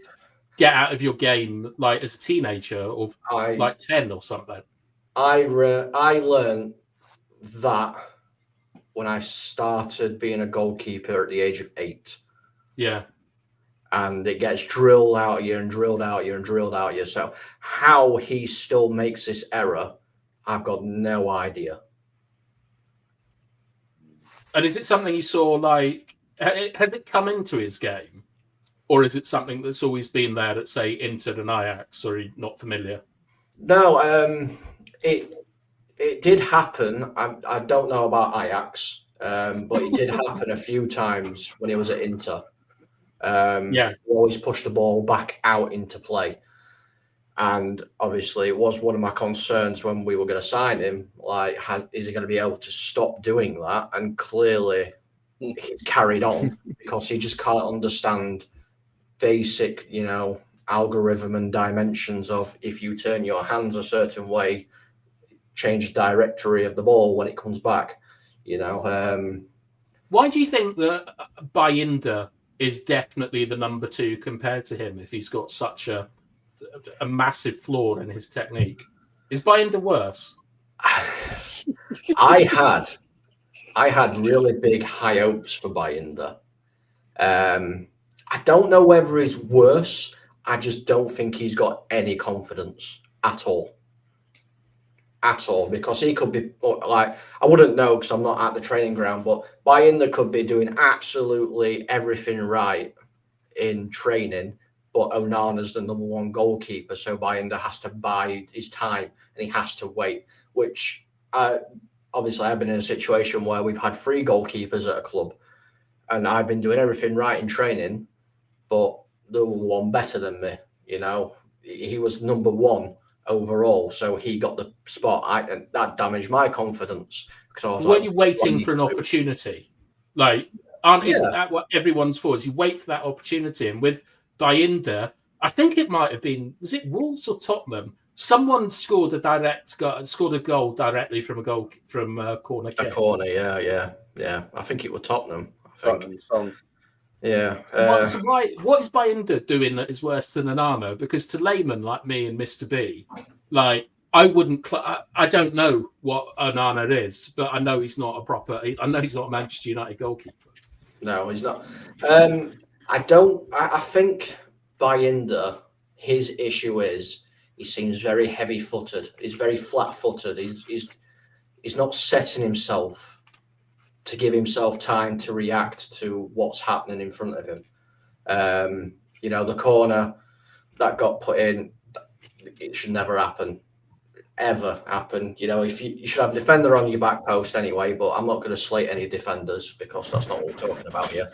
get out of your game, like as a teenager or like 10 or something. I learned that when I started being a goalkeeper at the age of 8. Yeah. And it gets drilled out of you and drilled out of you and drilled out of you. So how he still makes this error, I've got no idea. And is it something you saw, like, has it come into his game? Or is it something that's always been there at, say, Inter and Ajax, or are you not familiar? No, it did happen. I don't know about Ajax, but it did happen a few times when he was at Inter. He always pushed the ball back out into play. And obviously it was one of my concerns when we were going to sign him. Like, is he going to be able to stop doing that? And clearly he's carried on because he just can't understand basic, algorithm and dimensions of if you turn your hands a certain way, change the directory of the ball when it comes back. Why do you think that Bayinda is definitely the number 2 compared to him if he's got such a massive flaw in his technique? Is Bayinda worse? I had really big high hopes for Bayinda. I don't know whether he's worse. I just don't think he's got any confidence at all. Because he could be like, I wouldn't know because I'm not at the training ground, but Bayinda could be doing absolutely everything right in training, but Onana's the number 1 goalkeeper, so Bayinda has to bide his time and he has to wait, which obviously I've been in a situation where we've had 3 goalkeepers at a club and I've been doing everything right in training, but the one better than me. You know, he was number one overall, so he got the spot. And that damaged my confidence because I was Weren't like, you waiting for an opportunity? Like, isn't that what everyone's for? Is you wait for that opportunity? And with Bayindir, I think it might have been, was it Wolves or Tottenham? Someone scored a goal directly from a corner kick. A corner, yeah. I think it was Tottenham. I think. Song. Yeah. What is Bayindir doing that is worse than Onana? Because to layman like me and Mr. B, like I wouldn't. I don't know what Onana is, but I know he's not I know he's not a Manchester United goalkeeper. No, he's not. I think Bayindir, his issue is he seems very heavy-footed. He's very flat-footed. He's not setting himself to give himself time to react to what's happening in front of him. You know, the corner that got put in, it should never happen, ever happen. You know, if you should have a defender on your back post anyway, but I'm not going to slate any defenders because that's not what we're talking about here.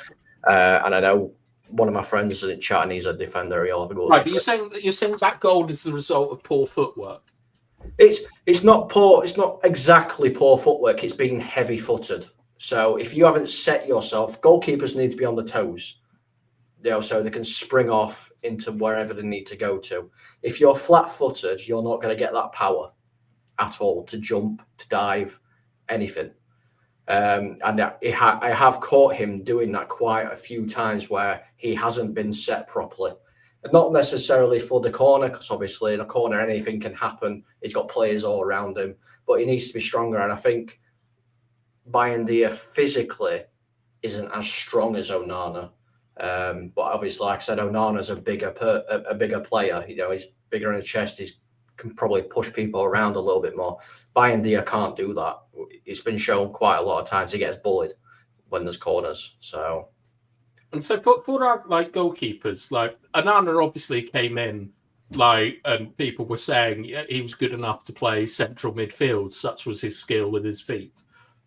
And I know one of my friends is in chat and he's a defender. He'll have a goal. Right, but you're saying that goal is the result of poor footwork. It's not poor. It's not exactly poor footwork. It's being heavy-footed. So if you haven't set yourself, goalkeepers need to be on the toes, you know, so they can spring off into wherever they need to go to. If you're flat-footed, you're not going to get that power at all to jump, to dive, anything. And I have caught him doing that quite a few times where he hasn't been set properly. And not necessarily for the corner, because obviously in a corner anything can happen. He's got players all around him, but he needs to be stronger. And I think Bayindir physically isn't as strong as Onana, but obviously, like I said, Onana's a bigger player. You know, he's bigger in the chest. He can probably push people around a little bit more. Bayindir can't do that. It's been shown quite a lot of times he gets bullied when there's corners. So, and so for our like goalkeepers, like Onana obviously came in. And people were saying he was good enough to play central midfield. Such was his skill with his feet.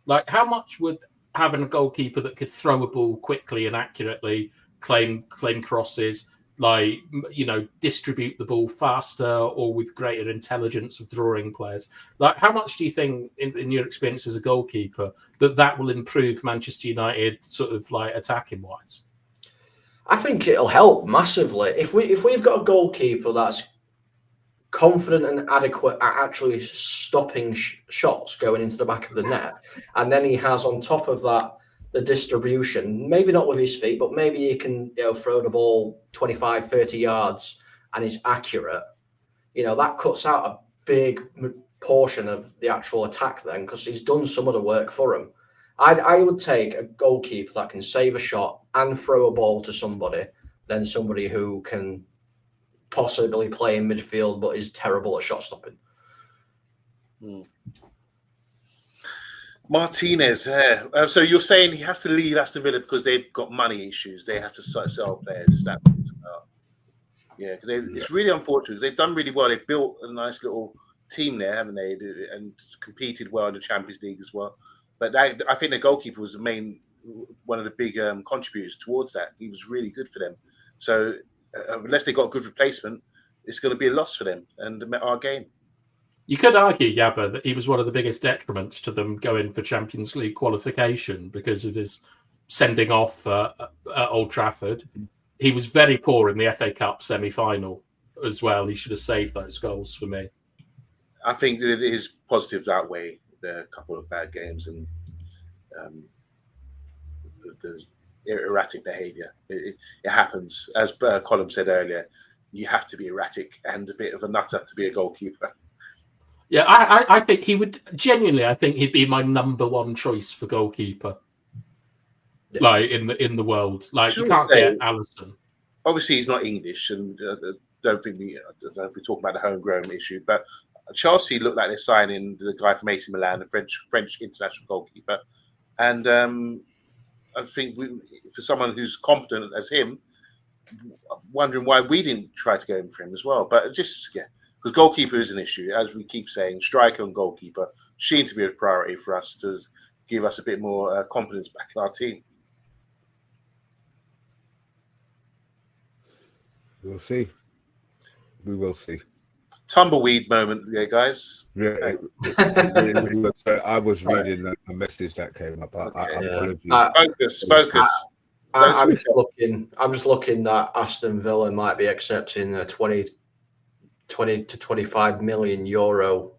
Like, how much would having a goalkeeper that could throw a ball quickly and accurately, claim crosses, like, you know, distribute the ball faster or with greater intelligence of drawing players? Like, how much do you think, in your experience as a goalkeeper, that will improve Manchester United sort of like attacking wise? I think it'll help massively if we've got a goalkeeper that's confident and adequate at actually stopping shots going into the back of the net, and then he has on top of that the distribution, maybe not with his feet, but maybe he can, you know, throw the ball 25, 30 yards and is accurate. You know, that cuts out a big portion of the actual attack then, because he's done some of the work for him. I would take a goalkeeper that can save a shot and throw a ball to somebody than somebody who can possibly play in midfield but is terrible at shot stopping. Martinez, so you're saying he has to leave Aston Villa because they've got money issues? They have to sell players. Is that what it's about? Yeah, because it's really unfortunate. They've done really well. They've built a nice little team there, haven't they? And competed well in the Champions League as well. But I think the goalkeeper was one of the big contributors towards that. He was really good for them. So unless they got a good replacement, it's going to be a loss for them and our game. You could argue, Yabba, that he was one of the biggest detriments to them going for Champions League qualification because of his sending off at Old Trafford. He was very poor in the FA Cup semi-final as well. He should have saved those goals for me. I think that his positives outweigh the couple of bad games and the erratic behaviour. It happens. As Colin said earlier, you have to be erratic and a bit of a nutter to be a goalkeeper. Yeah, I think he would genuinely. I think he'd be my number one choice for goalkeeper, like in the world. Like, you can't get Alisson. Obviously, he's not English, and don't think we talk about the homegrown issue. But Chelsea looked like they're signing the guy from AC Milan, the French international goalkeeper, and I think for someone who's competent as him, I'm wondering why we didn't try to go in for him as well. But just because goalkeeper is an issue, as we keep saying, striker and goalkeeper seem to be a priority for us to give us a bit more confidence back in our team. We'll see. We will see. Tumbleweed moment, yeah, guys. Yeah, it really was. I was reading a message that came up. I apologize. Focus. I'm just looking that Aston Villa might be accepting a 20 to 25 million euro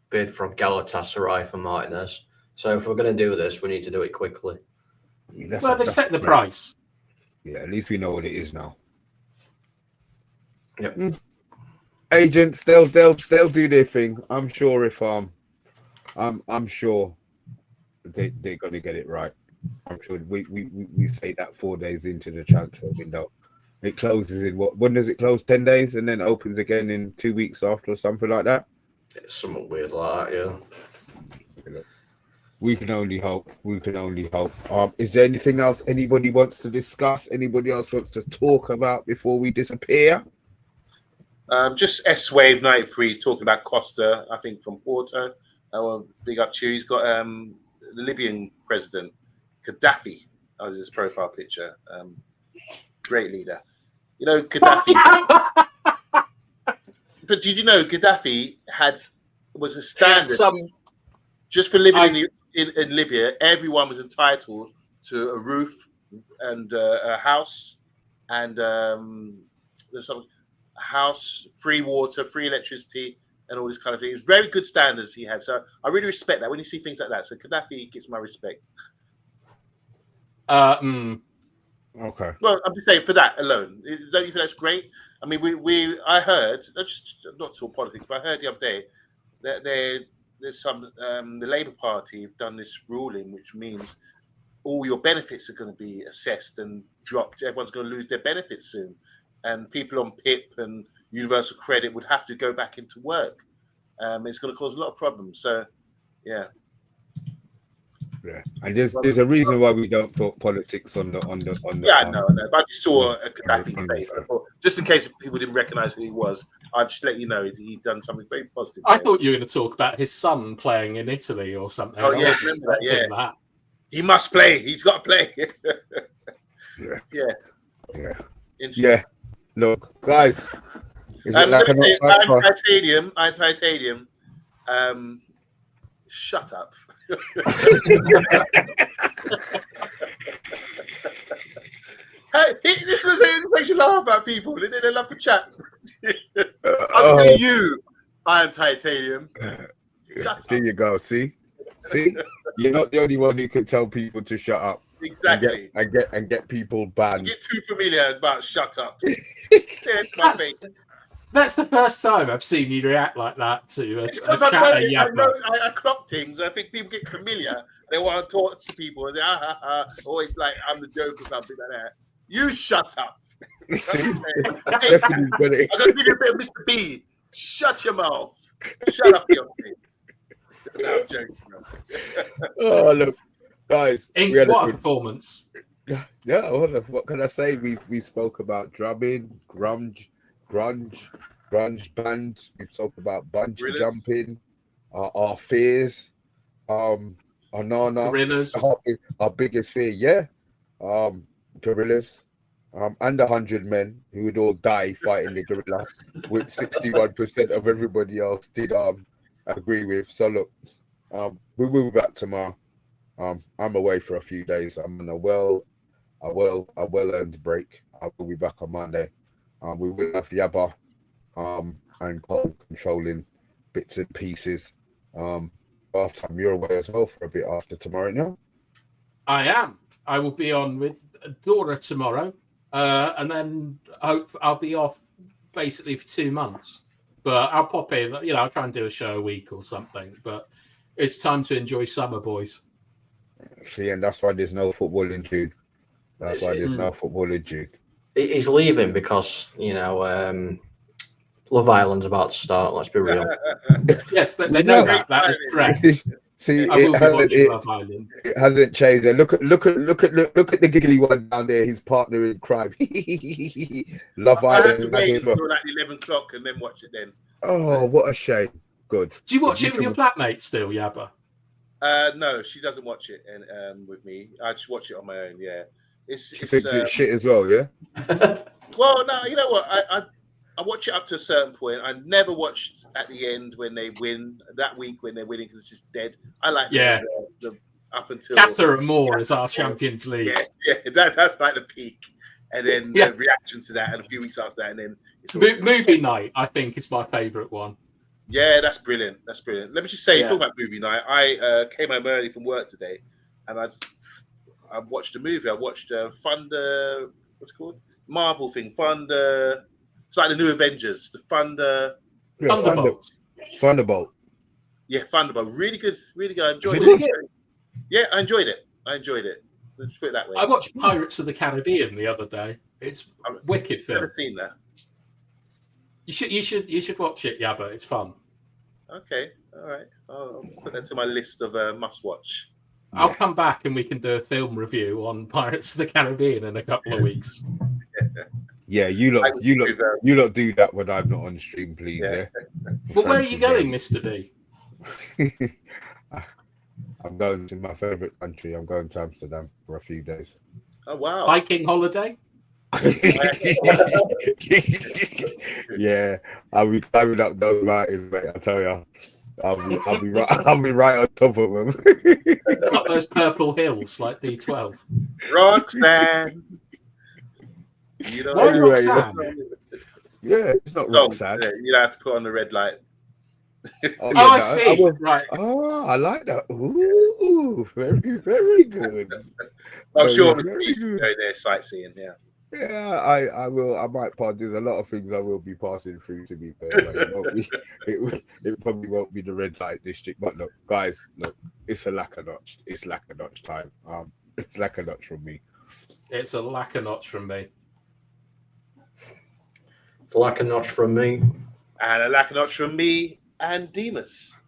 bid from Galatasaray for Martinez. So if we're going to do this, we need to do it quickly. Well, they set the price. Yeah, at least we know what it is now. Yep. Agents, they'll do their thing. I'm sure if I'm sure they're gonna get it right. I'm sure we say that 4 days into the transfer window. It closes in when does it close? 10 days and then opens again in 2 weeks after or something like that. It's something weird like that, yeah. We can only hope. Is there anything else anybody wants to discuss? Anybody else wants to talk about before we disappear? Just S-Wave 93 is talking about Costa, I think, from Porto. Big up to you. He's got the Libyan president, Gaddafi, as his profile picture. Great leader. You know, Gaddafi. But did you know Gaddafi was a standard just for living in Libya? Everyone was entitled to a roof and a house and there's some house, free water, free electricity, and all this kind of thing. It's very good standards he had. So I really respect that when you see things like that. So Gaddafi gets my respect. Okay. Well, I'm just saying for that alone, don't you think that's great? I mean, I heard, not to politics, but I heard the other day that there's some the Labour Party have done this ruling, which means all your benefits are going to be assessed and dropped. Everyone's going to lose their benefits soon, and people on PIP and universal credit would have to go back into work. It's going to cause a lot of problems. So, yeah. Yeah, and there's a reason why we don't talk politics on the. Yeah, I know. But I just saw a Gaddafi face. I thought, just in case people didn't recognise who he was, I'd just let you know he'd done something very positive. I thought you were going to talk about his son playing in Italy or something. Oh yeah, remember that? Yeah. He must play. He's got to play. Yeah. Look, guys. Is it like I'm titanium. Shut up. Hey, this is it makes you laugh at people. They love to chat. I'm telling you, I am titanium. There you go. See, you're not the only one who can tell people to shut up. Exactly. And get people banned. You get too familiar about shut up. That's the first time I've seen you react like that to it's because I clock things. I think people get familiar. They want to talk to people. And they always like I'm the joke or something like that. You shut up. I'm going to give you a bit of Mr. B. Shut your mouth. Shut up your face. No, I'm joking. Oh, look, guys. What a performance. Yeah, what can I say? We spoke about drumming, grunge bands. We've talked about bungee jumping, our fears, ONANA, gorillas, our biggest fear, gorillas, and 100 men who would all die fighting the gorilla, which 61% of everybody else did agree with. So look, we will be back tomorrow. I'm away for a few days. I'm on a well-earned break. I will be back on Monday. We will have Yaba and Colin controlling bits and pieces. After you're away as well for a bit after tomorrow, no? I am. I will be on with Dora tomorrow, and then I'll be off basically for 2 months. But I'll pop in. I'll try and do a show a week or something. But it's time to enjoy summer, boys. See, and that's why there's no football in June. That's why there's no football in June. He's leaving because, Love Island's about to start. Let's be real. Yes, they know that. That is correct. See, it hasn't changed. Look at the giggly one down there. His partner in crime. Love Island. I had to wait until like 11 o'clock and then watch it then. Oh, what a shame. Good. Do you watch it with your flatmate still, Yabba? No, she doesn't watch it with me. I just watch it on my own. Yeah, she thinks it's shit as well. Yeah. Well, no, you know what? I watch it up to a certain point. I never watched at the end when they win that week when they're winning because it's just dead. I like Yeah. the up until Casa and Moore is Casa our and Moore. Champions League. Yeah, that's like the peak, and then Yeah. the reaction to that, and a few weeks after that, and then it's all Movie night, I think, is my favourite one. Yeah, that's brilliant. That's brilliant. Let me just say, Yeah. talking about movie night, I came home early from work today, and I watched a movie. I watched Thunder. What's it called? Marvel thing. Thunder. It's like the new Avengers. The Thunder. Yeah, Thunderbolts. Thunderbolt. Yeah, Thunderbolt. Really good. Really good. I enjoyed Was it. it good? Yeah, I enjoyed it. Let's put it that way. I watched Pirates of the Caribbean the other day. It's a wicked I've film. never seen that. You should watch it, Yabba. It's fun. Okay. All right. I'll put that to my list of must watch. I'll come back and we can do a film review on Pirates of the Caribbean in a couple of weeks. Yeah, you lot do that when I'm not on stream, please. Yeah. But where are Thank you very going, Mr. D? I'm going to my favourite country. I'm going to Amsterdam for a few days. Oh wow. Biking holiday? Yeah, I'll be climbing up those mountains, mate. I tell you, I'll be right on top of them. Not those purple hills like D12. Roxanne. You know, Why Anyway, Roxanne? Yeah, it's not So, Roxanne. you don't have to put on the red light. Oh, Oh, I no, see. will- Right. Oh, I like that. Ooh, very, very good. I'm sure Very Mr. East good. go there sightseeing. Yeah. Yeah, I will. I might pass. There's a lot of things I will be passing through. To be fair, like, it probably won't be the red light district. But look, guys, it's a lack a notch. It's lack a notch time. It's lack a notch from me. It's a lack a notch from me. Lack a notch from me. And a lack of notch from me and Demas.